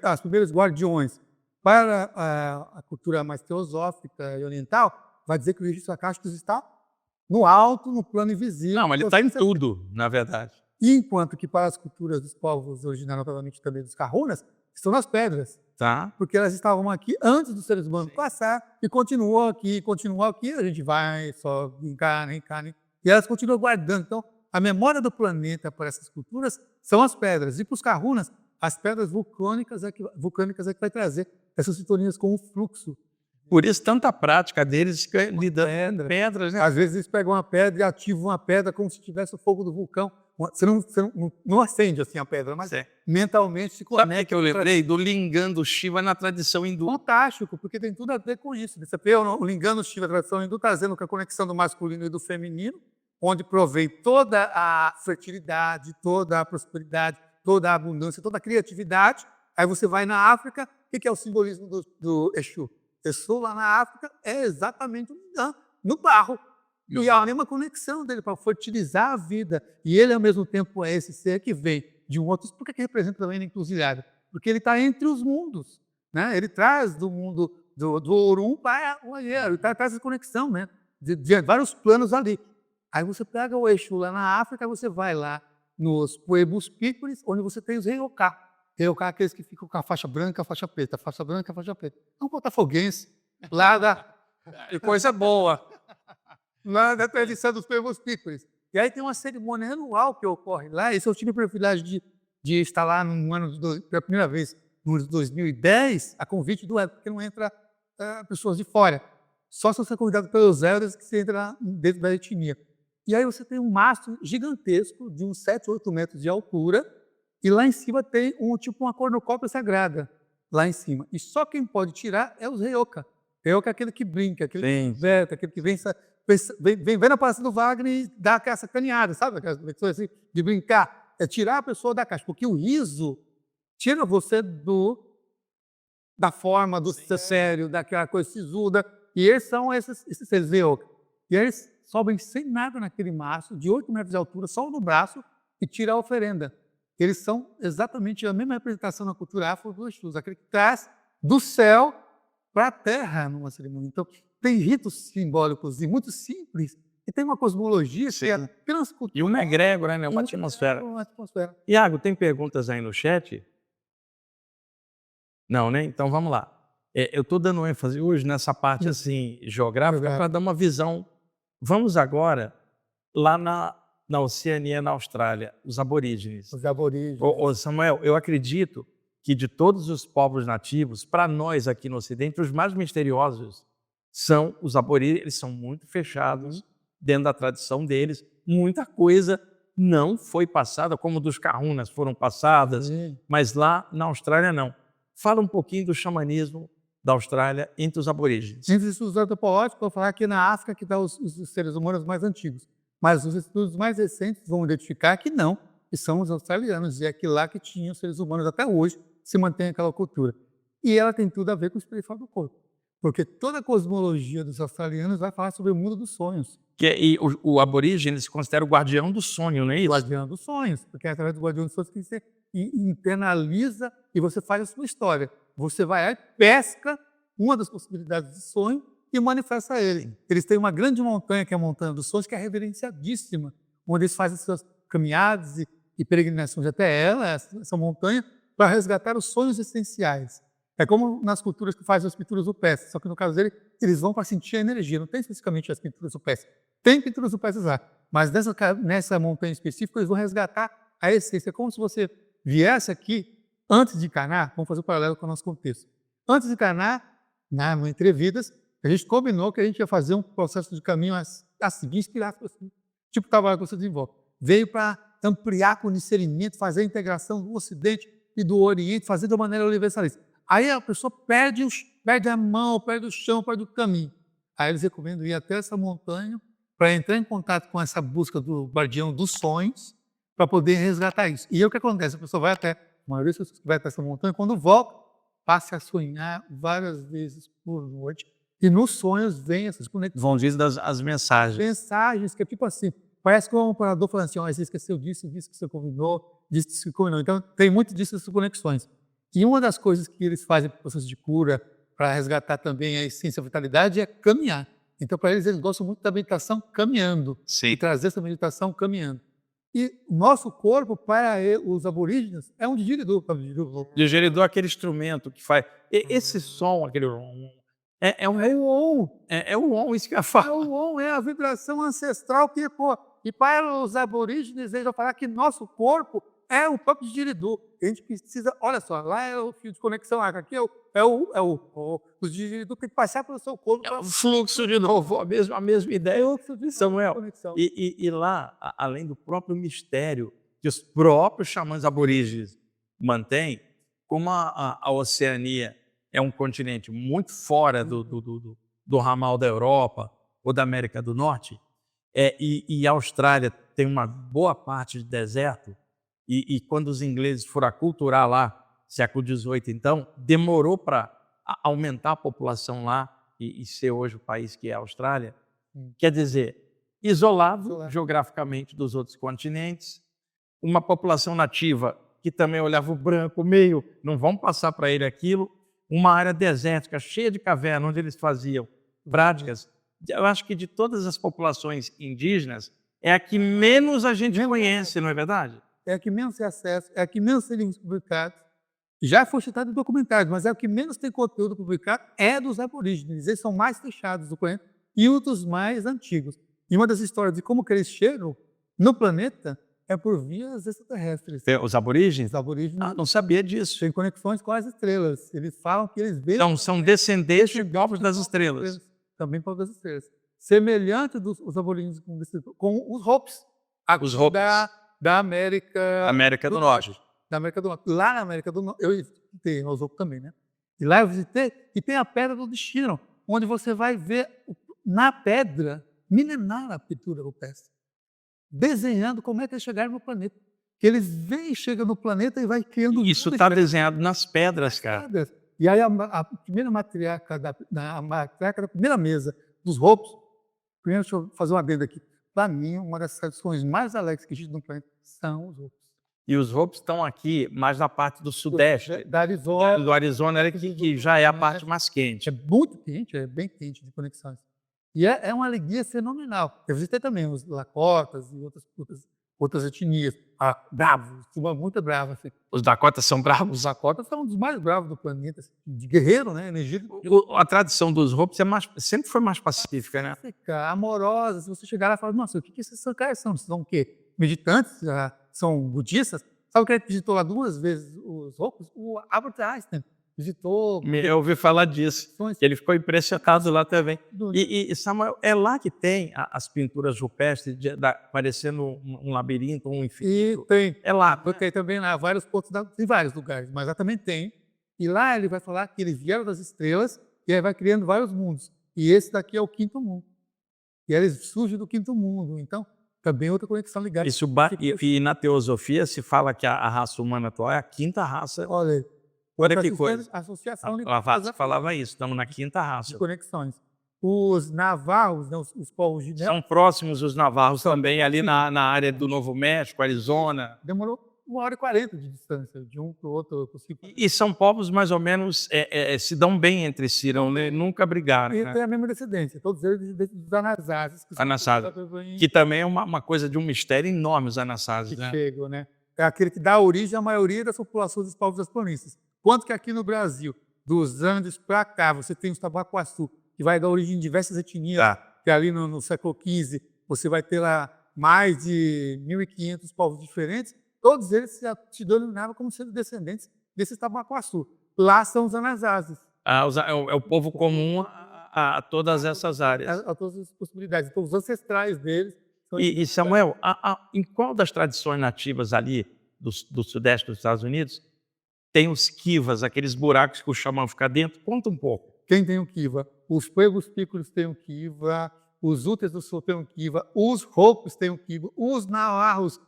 as primeiros guardiões. Para a cultura mais teosófica e oriental, vai dizer que o registro acástico está no alto, no plano invisível. Não, mas ele está em tudo, na verdade. E enquanto que para as culturas dos povos originários, provavelmente também dos Kahunas, estão nas pedras. Tá. Porque elas estavam aqui antes dos seres humanos passar e continuou aqui, a gente vai, só encarna, e elas continuam guardando. Então, a memória do planeta para essas culturas são as pedras. E para os Kahunas, as pedras vulcânicas é que vai trazer essas sintonias com o fluxo. Por isso, tanta prática deles que lidam com pedras, né? Às vezes eles pegam uma pedra e ativam uma pedra como se tivesse o fogo do vulcão. Você não acende assim a pedra, mas mentalmente se conecta. Sabe que eu lembrei do Lingam Shiva na tradição hindu? Fantástico, porque tem tudo a ver com isso. Você vê o Lingam Shiva, a tradição hindu, trazendo a conexão do masculino e do feminino, onde provém toda a fertilidade, toda a prosperidade, toda a abundância, toda a criatividade. Aí você vai na África, o que é o simbolismo do Exu? Exu lá na África é exatamente o Lingam, no barro. E há a mesma conexão dele para fertilizar a vida. E ele, ao mesmo tempo, é esse ser que vem de um outro. Por que representa também a encruzilhada? Porque ele está entre os mundos. Né? Ele traz do mundo do Orum para o Aieiro. Ele traz essa conexão, né? de vários planos ali. Aí você pega o Exu lá na África, você vai lá nos Pueblos Pícoris, onde você tem os Reioká. Reioká é aqueles que ficam com a faixa branca, a faixa preta, a faixa branca, a faixa preta. É um botafoguense lá da... Que coisa boa! Lá da tradição dos Pueblos Pícoris. E aí tem uma cerimônia anual que ocorre lá. Esse eu tive o privilégio de estar lá no ano pela primeira vez, no ano de 2010, a convite do porque não entra pessoas de fora. Só se você é convidado pelos elders que você entra dentro da etnia. E aí você tem um mastro gigantesco de uns 7, 8 metros de altura, e lá em cima tem uma cornucópia sagrada, lá em cima. E só quem pode tirar é os Reioká. Reioká é aquele que brinca, aquele que veta, aquele que vem na palestra do Wagner e dá aquela sacaneada, sabe? Aquelas pessoas assim, de brincar. É tirar a pessoa da caixa, porque o riso tira você da forma, do sério, daquela coisa sisuda. E eles são esses seres Reioká. E eles sobem sem nada naquele maço, de 8 metros de altura, só no braço, e tira a oferenda. Eles são exatamente a mesma representação na cultura afro dos Exus, aquele que traz do céu para a terra numa cerimônia. Então, tem ritos simbólicos e muito simples, e tem uma cosmologia que é transcultural. E uma egrégora, né? Uma atmosfera. Iago, tem perguntas aí no chat? Não, né? Então vamos lá. Eu estou dando ênfase hoje nessa parte assim, geográfica para dar uma visão. Vamos agora lá na Oceania, na Austrália, os aborígenes. Os aborígenes. Samuel, eu acredito que de todos os povos nativos, para nós aqui no Ocidente, os mais misteriosos são os aborígenes. Eles são muito fechados dentro da tradição deles. Muita coisa não foi passada, como dos Kahunas foram passadas, mas lá na Austrália não. Fala um pouquinho do xamanismo da Austrália entre os aborígenes. Entre os estudos antropológicos, vou falar que na África que estão os seres humanos mais antigos. Mas os estudos mais recentes vão identificar que não, que são os australianos, e é que lá que tinham os seres humanos até hoje, se mantém aquela cultura. E ela tem tudo a ver com o espiritual do corpo. Porque toda a cosmologia dos australianos vai falar sobre o mundo dos sonhos. E o aborígene se considera o guardião do sonho, não é O isso? guardião dos sonhos, porque é através do guardião dos sonhos que você internaliza e você faz a sua história. Você vai lá e pesca uma das possibilidades de sonho e manifesta ele. Eles têm uma grande montanha, que é a Montanha dos Sonhos, que é reverenciadíssima, onde eles fazem suas caminhadas e peregrinações até ela, essa montanha, para resgatar os sonhos essenciais. É como nas culturas que fazem as pinturas rupestres, só que no caso dele, eles vão para sentir a energia, não tem especificamente as pinturas rupestres. Tem pinturas rupestres lá, mas nessa montanha específica eles vão resgatar a essência. É como se você viesse aqui, antes de encarnar, vamos fazer um paralelo com o nosso contexto. Antes de encarnar, na Entre Vidas, a gente combinou que a gente ia fazer um processo de caminho assim, inspirado, assim, tipo o trabalho que você desenvolve. Veio para ampliar com o discernimento, fazer a integração do Ocidente e do Oriente, fazer de uma maneira universalista. Aí a pessoa perde a mão, perde o chão, perde o caminho. Aí eles recomendam ir até essa montanha para entrar em contato com essa busca do guardião dos sonhos para poder resgatar isso. E aí o que acontece? A pessoa vai até, a maioria das pessoas que vai até essa montanha, quando volta, passa a sonhar várias vezes por noite. E nos sonhos vem essas conexões. Vão dizer as mensagens. Mensagens que é tipo assim, parece que o operador falando assim, você esqueceu disso, disso que você combinou, disso que você combinou. Então tem muito disso, dessas conexões. E uma das coisas que eles fazem para o processo de cura, para resgatar também a essência, a vitalidade, é caminhar. Então, para eles gostam muito da meditação caminhando. Sim. E trazer essa meditação caminhando. E o nosso corpo, para os aborígenes, é um digeridor. Digeridor é aquele instrumento que faz... Esse som, aquele... É o on, isso que eu ia falar. É o on, é a vibração ancestral que ecoa. E para os aborígenes, eles vão falar que nosso corpo é o próprio digeridor. A gente precisa, olha só, lá é o fio de conexão, aqui o digeridor tem que passar pelo seu corpo. É o fluxo de novo, a mesma ideia, Samuel. Conexão. E lá, além do próprio mistério que os próprios xamãs aborígenes mantêm, como a Oceania é um continente muito fora do ramal da Europa ou da América do Norte, e a Austrália tem uma boa parte de deserto, e quando os ingleses foram aculturar lá, século XVIII, então, demorou para aumentar a população lá e ser hoje o país que é a Austrália. Quer dizer, isolado geograficamente dos outros continentes, uma população nativa que também olhava o branco meio, não vão passar para ele aquilo, uma área desértica, cheia de cavernas, onde eles faziam práticas. Eu acho que de todas as populações indígenas, é a que menos a gente conhece, não é verdade? É a que menos tem acesso, é a que menos tem livros publicados. Já foi citado em documentários, mas é o que menos tem conteúdo publicado, é dos aborígenes. Eles são mais fechados do planeta e um dos mais antigos. E uma das histórias de como que eles chegam no planeta é por vias extraterrestres. Os aborígenes? Os aborígenes não sabia disso. têm conexões com as estrelas. Eles falam que eles veem... Então, são descendentes de povos das estrelas. Também povos das estrelas. Semelhante dos aborígenes com os Hopis. Os Hopis. Da América do Norte. Da América do Norte. Lá na América do Norte, eu visitei os Hopis também, né? E lá eu visitei, e tem a Pedra do Destino, onde você vai ver na pedra milenar a pintura rupestre, desenhando como é que eles chegaram no planeta. Que eles vêm, chegam no planeta e vai criando... Isso está desenhado nas pedras, cara. E aí a primeira matriarca da primeira mesa dos Hopis, primeiro deixa eu fazer uma adenda aqui, para mim, uma das tradições mais alegres que existe no planeta são os Hopis. E os Hopis estão aqui, mais na parte do sudeste. Da Arizona. Do Arizona, que já é a parte mais quente. É muito quente, é bem quente de conexões. E é uma alegria fenomenal. Eu visitei também os Lakotas e outras etnias. Bravos, uma muito brava. Assim. Os Dakotas são bravos? Os Dakotas são um dos mais bravos do planeta, assim, de guerreiro, né? Energia. A tradição dos Hopis sempre foi mais pacífica, né? Amorosa. Se você chegar lá e falar, nossa, o que esses caras são? São o quê? Meditantes? São budistas? Sabe que ele visitou lá 2 vezes os Hopis? O Albert Einstein visitou... Eu ouvi falar disso. Ele ficou impressionado lá também. E Samuel, é lá que tem as pinturas rupestres, parecendo um labirinto, um infinito? E tem. É lá. Porque também lá, vários pontos, tem vários lugares, mas lá também tem. E lá ele vai falar que eles vieram das estrelas e aí vai criando vários mundos. E esse daqui é o quinto mundo. E eles surgem do quinto mundo. Então, também outra conexão ligada. E na teosofia se fala que a raça humana atual é a quinta raça. Olha, Olha que coisa. Associação A Blavatsky falava isso, estamos na quinta raça. de conexões. Os navarros, né, os povos de São próximos os navarros também, ali na área do Novo México, Arizona. demorou 1h40 de distância, de um para o outro. E são povos mais ou menos, se dão bem entre si, nunca brigaram. E Né? tem a mesma descendência, todos eles dos Anasazi. Que também é uma coisa de um mistério enorme, os Anasazi. Que chegam, né? É aquele que dá origem à maioria das populações dos povos das planícies. Quanto que aqui no Brasil, dos Andes para cá, você tem os Tabacuaçu, que vai dar origem a diversas etnias, que ali no século XV você vai ter lá mais de 1.500 povos diferentes, todos eles se denominavam como sendo descendentes desses Tabacuaçu. Lá são os Anasazi. É o povo comum a todas essas áreas. A todas as possibilidades. Então, os ancestrais deles... E Samuel, em qual das tradições nativas ali do sudeste dos Estados Unidos tem os kivas, aqueles buracos que o xamã fica dentro? Conta um pouco. Quem tem o kiva? Os Pueblos Pícolos têm o kiva, os Úteis do Sul têm o kiva, os Hopis têm o kiva, os navarros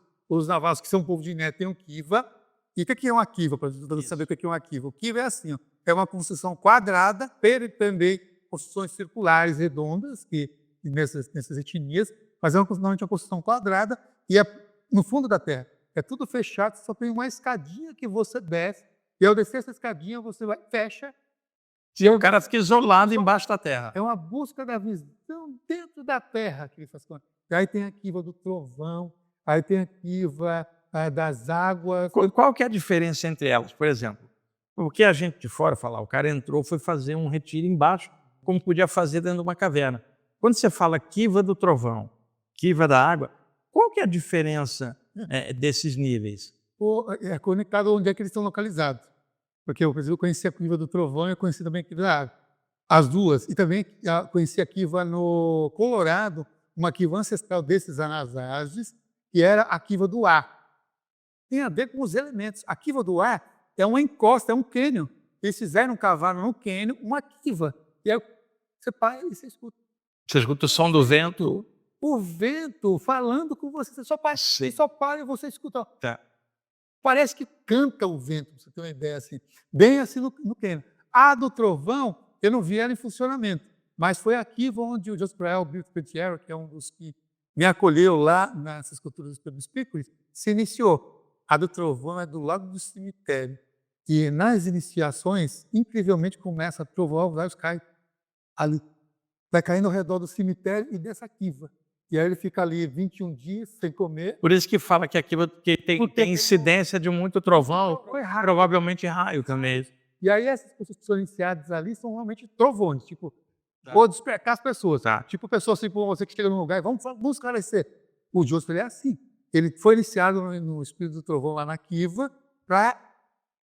que são um povo de Né, têm o kiva. E o que é uma kiva, para você saber o que é uma kiva? O kiva é assim, ó, é uma construção quadrada, também construções circulares, redondas, que nessas etnias, mas é normalmente uma construção quadrada e é no fundo da terra. É tudo fechado, só tem uma escadinha que você desce, e ao descer essa escadinha você fecha. E o cara fica isolado embaixo da terra. É uma busca da visão dentro da terra que ele faz. Aí tem a kiva do trovão, aí tem a kiva das águas. Qual que é a diferença entre elas, por exemplo? Porque a gente de fora fala, o cara entrou, foi fazer um retiro embaixo, como podia fazer dentro de uma caverna. Quando você fala kiva do trovão, kiva da água, qual que é a diferença desses níveis? É conectado onde é que eles estão localizados. Porque eu conheci a kiva do trovão e eu conheci também a kiva da água. As duas. E também conheci a kiva no Colorado, uma kiva ancestral desses Anasazes, que era a kiva do ar. Tem a ver com os elementos. A kiva do ar é uma encosta, é um cânion. Eles fizeram, cavaram no cânion uma kiva. E aí você para e você escuta. Você escuta o som do vento? O vento falando com você. Você só para e você escuta. Tá. Parece que canta o vento, para você ter uma ideia assim. Bem assim no cânion. A do trovão, eu não vi ela em funcionamento. Mas foi aqui onde o Joseph Biltpetiero, que é um dos que me acolheu lá nessas culturas dos Pueblos Pícolos, se iniciou. A do trovão é do lado do cemitério. E nas iniciações, incrivelmente, começa a trovoar, os raios caem ali. Vai caindo ao redor do cemitério e dessa kiva. E aí ele fica ali 21 dias sem comer. Por isso que fala que aqui tem incidência de muito trovão, provavelmente raio também. E aí essas pessoas que são iniciadas ali são realmente trovões, tipo, vou despertar as pessoas. Tipo, pessoas assim, como você que chega num lugar e vamos esclarecer. O Joseph é assim. Ele foi iniciado no espírito do trovão lá na kiva para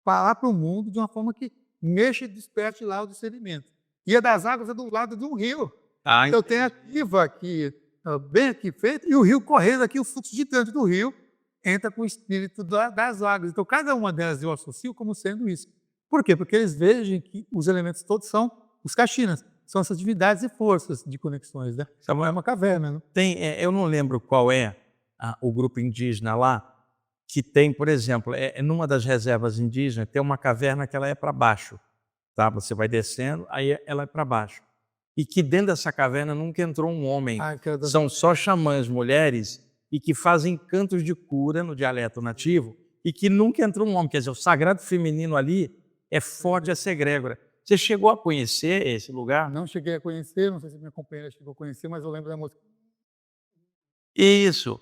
falar para o mundo de uma forma que mexa e desperte lá o discernimento. E a das águas é do lado de um rio. Então tem a kiva aqui, bem aqui feita, e o rio correndo aqui, o fluxo gigante do rio entra com o espírito das águas. Então cada uma delas eu associo como sendo isso. Por quê? Porque eles vejam que os elementos todos são os Kaxinas, são essas divindades e forças de conexões. Né? É uma caverna. Né? Eu não lembro qual é o grupo indígena lá, que tem, por exemplo, numa das reservas indígenas, tem uma caverna que ela é para baixo. Tá? Você vai descendo, aí ela é para baixo. E que dentro dessa caverna nunca entrou um homem. São só xamãs mulheres e que fazem cantos de cura no dialeto nativo e que nunca entrou um homem. Quer dizer, o sagrado feminino ali é forte, essa egrégora. Você chegou a conhecer esse lugar? Não cheguei a conhecer, não sei se minha companheira chegou a conhecer, mas eu lembro da música. Isso.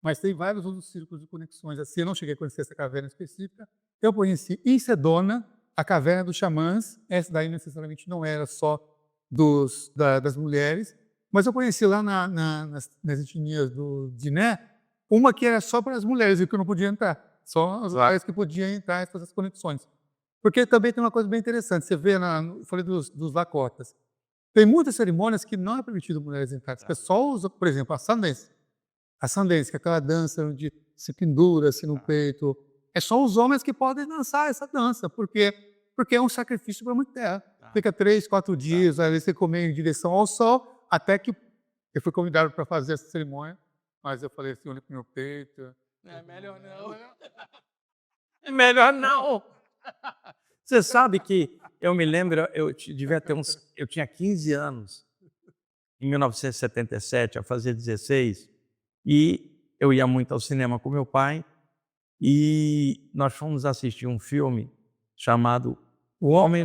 Mas tem vários outros círculos de conexões. Assim, eu não cheguei a conhecer essa caverna específica. Eu conheci em Sedona a caverna dos xamãs. Essa daí necessariamente não era só das mulheres, mas eu conheci lá nas etnias de Né, uma que era só para as mulheres e que eu não podia entrar. Só as mulheres que podiam entrar e fazer as conexões. Porque também tem uma coisa bem interessante. Você vê, eu falei dos Lakotas. Tem muitas cerimônias que não é permitido mulheres entrar. As pessoas usam, por exemplo, a Sundance. A Sundance, que é aquela dança onde se pendura assim no peito. É só os homens que podem dançar essa dança, porque é um sacrifício para muita terra. Fica 3, 4 dias, aí você comer em direção ao sol, até que eu fui convidado para fazer essa cerimônia, mas eu falei assim, olha para o meu peito. É melhor não. É melhor não. Você sabe que eu me lembro, eu tinha 15 anos, em 1977, a fazer 16, e eu ia muito ao cinema com meu pai, e nós fomos assistir um filme chamado O Homem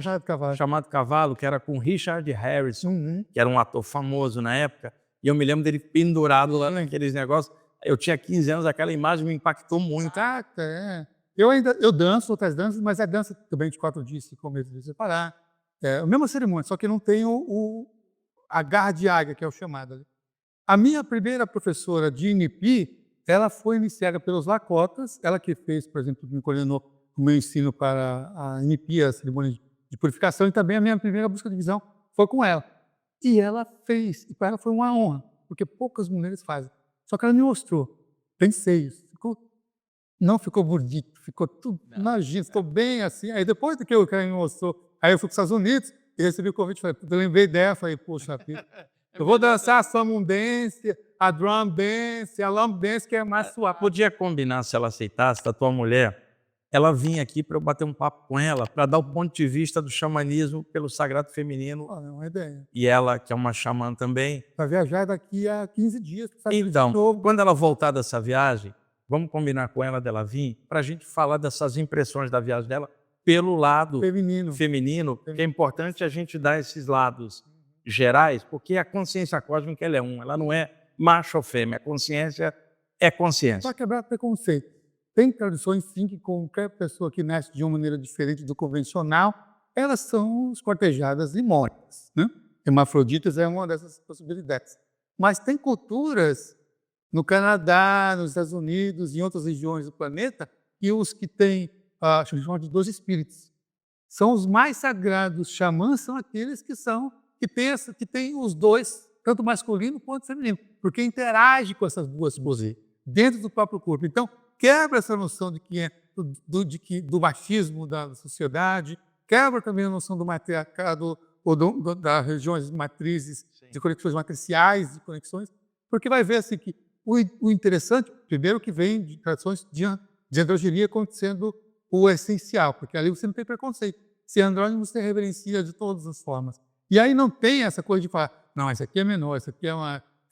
Chamado Cavalo, que era com Richard Harrison, que era um ator famoso na época, e eu me lembro dele pendurado lá naqueles negócios. Eu tinha 15 anos, aquela imagem me impactou muito. Eu danço outras danças, mas é dança também de 4 dias, 5 meses de separar. É a mesma cerimônia, só que não tem a garra de águia, que é o chamado. A minha primeira professora de NP, ela foi iniciada pelos Lakotas, ela que fez, por exemplo, me coordenou o meu ensino para a NP, a cerimônia de purificação, e também a minha primeira busca de visão foi com ela. E ela fez, e para ela foi uma honra, porque poucas mulheres fazem. Só que ela me mostrou, tem seios, não ficou bonito, ficou tudo, imagina, estou bem assim. Aí depois do que ela me mostrou, aí eu fui para os Estados Unidos e recebi o convite, falei, eu lembrei dela, falei, poxa vida, eu vou dançar a Summon Dance, a Drum Dance, a Lamb Dance, que é mais suave. Podia combinar, se ela aceitasse, da tua mulher, ela vinha aqui para eu bater um papo com ela, para dar o ponto de vista do xamanismo pelo sagrado feminino. É uma ideia. E ela, que é uma xamã também. Para viajar daqui a 15 dias. Então, quando ela voltar dessa viagem, vamos combinar com ela dela vir, para a gente falar dessas impressões da viagem dela pelo lado feminino, que é importante a gente dar esses lados gerais, porque a consciência cósmica ela não é macho ou fêmea, a consciência é consciência. Para quebrar preconceito. Tem tradições, sim, que qualquer pessoa que nasce de uma maneira diferente do convencional, elas são esquartejadas e mortas, né? Hermafroditas é uma dessas possibilidades. Mas tem culturas no Canadá, nos Estados Unidos e em outras regiões do planeta, que os que têm, chamam de 12 espíritos. São os mais sagrados. Xamãs são aqueles que têm os dois, tanto masculino quanto feminino, porque interage com essas duas coisas dentro do próprio corpo. Então, quebra essa noção do machismo da sociedade, quebra também a noção do matriarcado ou das regiões matrizes, de conexões matriciais, de conexões, porque vai ver assim, que o interessante, primeiro, que vem de tradições de androginia acontecendo o essencial, porque ali você não tem preconceito. Se é andrógeno, você reverencia de todas as formas. E aí não tem essa coisa de falar, não, essa aqui é menor, essa aqui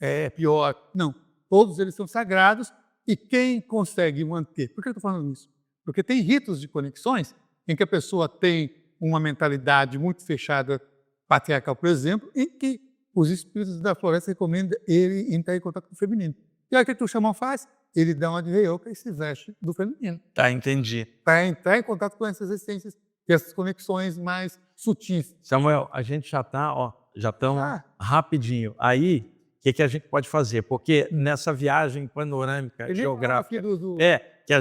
é pior. Não, todos eles são sagrados. E quem consegue manter? Por que eu estou falando isso? Porque tem ritos de conexões em que a pessoa tem uma mentalidade muito fechada, patriarcal, por exemplo, em que os espíritos da floresta recomendam ele entrar em contato com o feminino. E aí o que o xamã faz? Ele dá uma de reioca e se veste do feminino. Tá, entendi. Para entrar em contato com essas essências e essas conexões mais sutis. Samuel, a gente já estamos rapidinho. Aí, o que a gente pode fazer? Porque nessa viagem panorâmica geográfica, que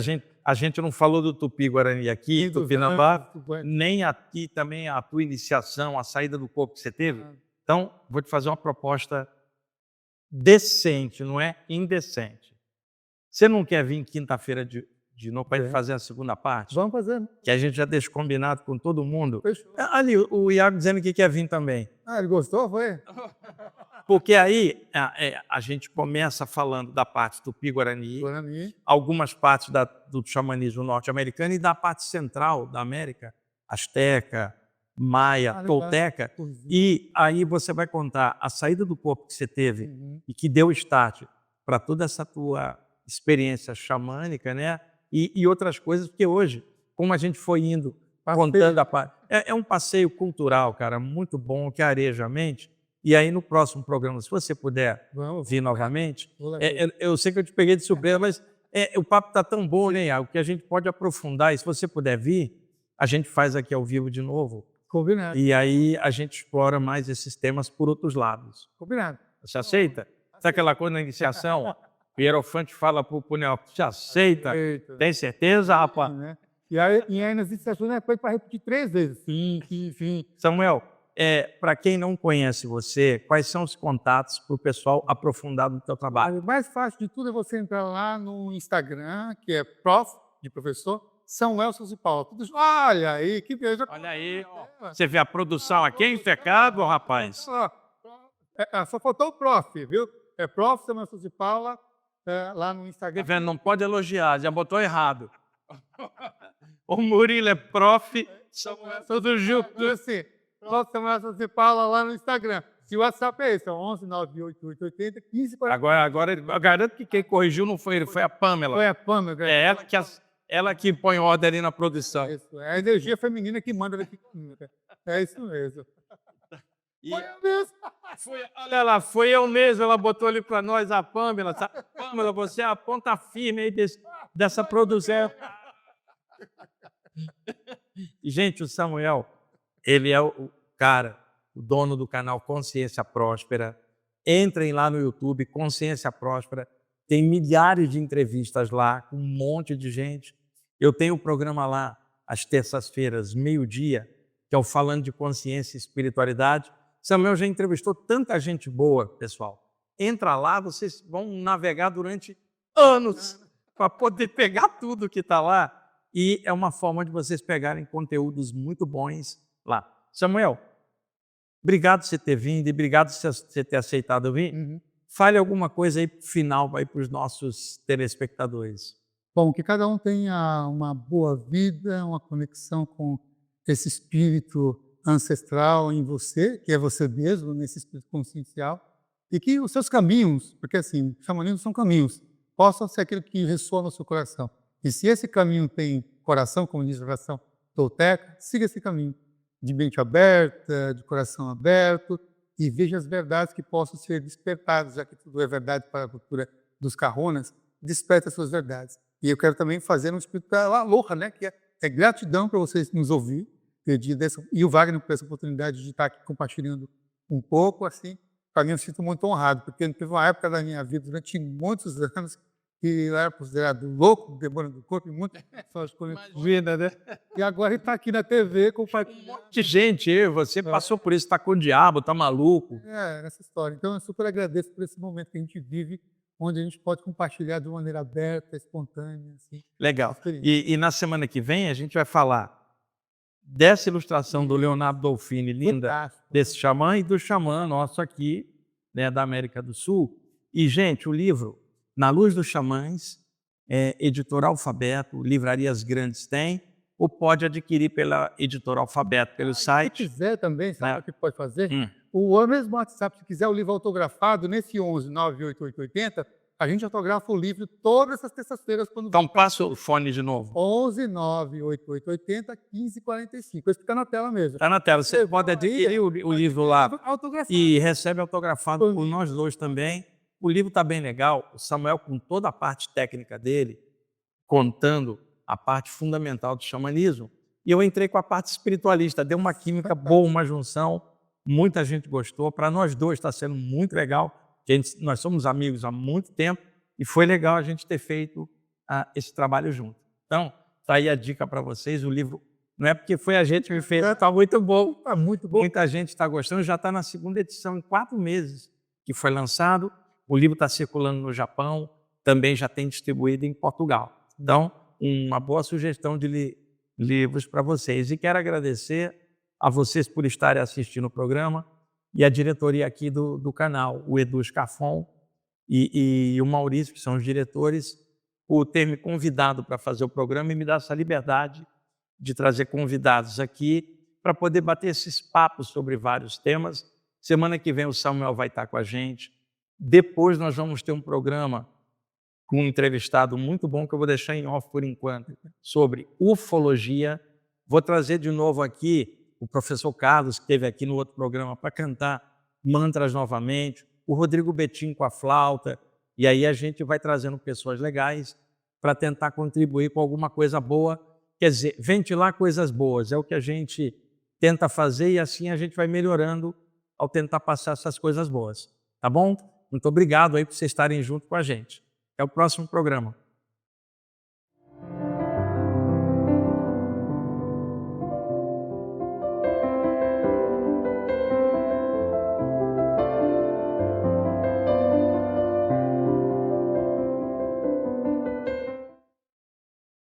a gente não falou do Tupi-Guarani aqui, Tupinambá, nem aqui também a tua iniciação, a saída do corpo que você teve. Então, vou te fazer uma proposta decente, não é indecente. Você não quer vir quinta-feira de novo para fazer a segunda parte? Vamos fazer. Que a gente já deixa combinado com todo mundo. Fechou. Ali, o Iago dizendo que quer vir também. Ele gostou, foi? Porque aí a gente começa falando da parte do Tupi-Guarani, algumas partes do xamanismo norte-americano e da parte central da América, asteca, maia, tolteca. E aí você vai contar a saída do corpo que você teve e que deu start para toda essa tua experiência xamânica, né? E outras coisas, porque hoje, como a gente foi indo, contando a parte... É um passeio cultural, cara, muito bom, que areja a mente. E aí, no próximo programa, se você puder vir novamente, eu sei que eu te peguei de surpresa, mas o papo está tão bom, né, Iago, que a gente pode aprofundar. E se você puder vir, a gente faz aqui ao vivo de novo. Combinado. E aí a gente explora mais esses temas por outros lados. Combinado. Você aceita? Sabe aquela coisa na iniciação? O hierofante fala para o Neófito, você aceita? Tem certeza, rapaz? E aí nas iniciações é para repetir 3 vezes. Sim. Samuel, para quem não conhece você, quais são os contatos para o pessoal aprofundar no seu trabalho? O mais fácil de tudo é você entrar lá no Instagram, que é prof, de professor, Samuel Souza de Paula. Tudo, olha aí, que beleza. Olha aí, você vê a produção aqui, é impecável, rapaz. Só faltou o prof, viu? É prof. Samuel Souza de Paula, lá no Instagram. Vendo, não pode elogiar, já botou errado. O Murilo é prof. Samuel Tudo junto, assim. Prof. Samuel Souza de Paula lá no Instagram. Se o WhatsApp é esse, é 11 98880 1540. Agora eu garanto que quem corrigiu não foi ele, foi a Pamela. Foi a Pâmela. É ela que põe ordem ali na produção. Isso, é a energia feminina que manda daqui comigo. É isso mesmo. Foi eu mesmo. Olha lá, foi eu mesmo, ela botou ali para nós a Pamela. Pamela, você é a ponta firme aí dessa produção. Gente, o Samuel, ele é o cara, o dono do canal Consciência Próspera. Entrem lá no YouTube, Consciência Próspera. Tem milhares de entrevistas lá, com um monte de gente. Eu tenho um programa lá, às terças-feiras, meio-dia, que é o Falando de Consciência e Espiritualidade. Samuel já entrevistou tanta gente boa, pessoal. Entra lá, vocês vão navegar durante anos para poder pegar tudo que está lá. E é uma forma de vocês pegarem conteúdos muito bons lá. Samuel, obrigado por você ter vindo e obrigado por você ter aceitado vir. Uhum. Fale alguma coisa aí final para os nossos telespectadores. Bom, que cada um tenha uma boa vida, uma conexão com esse espírito ancestral em você, que é você mesmo, nesse espírito consciencial, e que os seus caminhos, porque assim, xamanismo são caminhos, possam ser aquilo que ressoa no seu coração. E se esse caminho tem coração, como diz a oração tolteca, siga esse caminho de mente aberta, de coração aberto, e veja as verdades que possam ser despertadas, já que tudo é verdade para a cultura dos Carronas, desperta as suas verdades. E eu quero também fazer um espírito da aloha, né? Que é gratidão para vocês nos ouvir, e o Wagner por essa oportunidade de estar aqui compartilhando um pouco, assim, para mim eu me sinto muito honrado, porque teve uma época da minha vida, durante muitos anos, que eu era considerado louco, demônio do corpo, e muitas pessoas Vida, né? e agora ele está aqui na TV com Um monte de gente, você passou por isso, está com o diabo, está maluco. essa história. Então eu super agradeço por esse momento que a gente vive, onde a gente pode compartilhar de uma maneira aberta, espontânea. Assim, Legal. E na semana que vem a gente vai falar dessa ilustração do Leonardo Dolfini, linda, fantástico. desse xamã e do xamã nosso aqui, né, da América do Sul. E, gente, o livro Na Luz dos Xamãs, editora Alfabeto, livrarias grandes tem, ou pode adquirir pela editora Alfabeto, pelo site. Se quiser também, sabe o que pode fazer? Hum. O mesmo WhatsApp, se quiser o livro autografado, nesse 11 98880, a gente autografa o livro todas as terças-feiras. Então passa o fone de novo. 11 98880 1545. Esse está na tela mesmo. Está na tela. Você pode adquirir o livro lá Autografado. e recebe autografado por nós dois também. O livro está bem legal. O Samuel, com toda a parte técnica dele, contando a parte fundamental do xamanismo. E eu entrei com a parte espiritualista. Deu uma química boa, uma junção. Muita gente gostou. Para nós dois está sendo muito legal. Nós somos amigos há muito tempo e foi legal a gente ter feito esse trabalho junto. Então, está aí a dica para vocês. O livro, não é porque foi a gente que fez, está muito bom. Está muito bom. Muita gente está gostando. Já está na segunda edição, em 4 meses que foi lançado. O livro está circulando no Japão, também já tem distribuído em Portugal. Então, uma boa sugestão de livros para vocês. E quero agradecer a vocês por estarem assistindo o programa e a diretoria aqui do canal, o Edu Scafon e o Maurício, que são os diretores, por ter me convidado para fazer o programa e me dar essa liberdade de trazer convidados aqui para poder bater esses papos sobre vários temas. Semana que vem o Samuel vai estar com a gente. Depois nós vamos ter um programa com um entrevistado muito bom, que eu vou deixar em off por enquanto, sobre ufologia. Vou trazer de novo aqui o professor Carlos, que esteve aqui no outro programa, para cantar mantras novamente, o Rodrigo Betim com a flauta, e aí a gente vai trazendo pessoas legais para tentar contribuir com alguma coisa boa, quer dizer, ventilar coisas boas, é o que a gente tenta fazer e assim a gente vai melhorando ao tentar passar essas coisas boas, tá bom? Muito obrigado aí por vocês estarem junto com a gente. Até o próximo programa.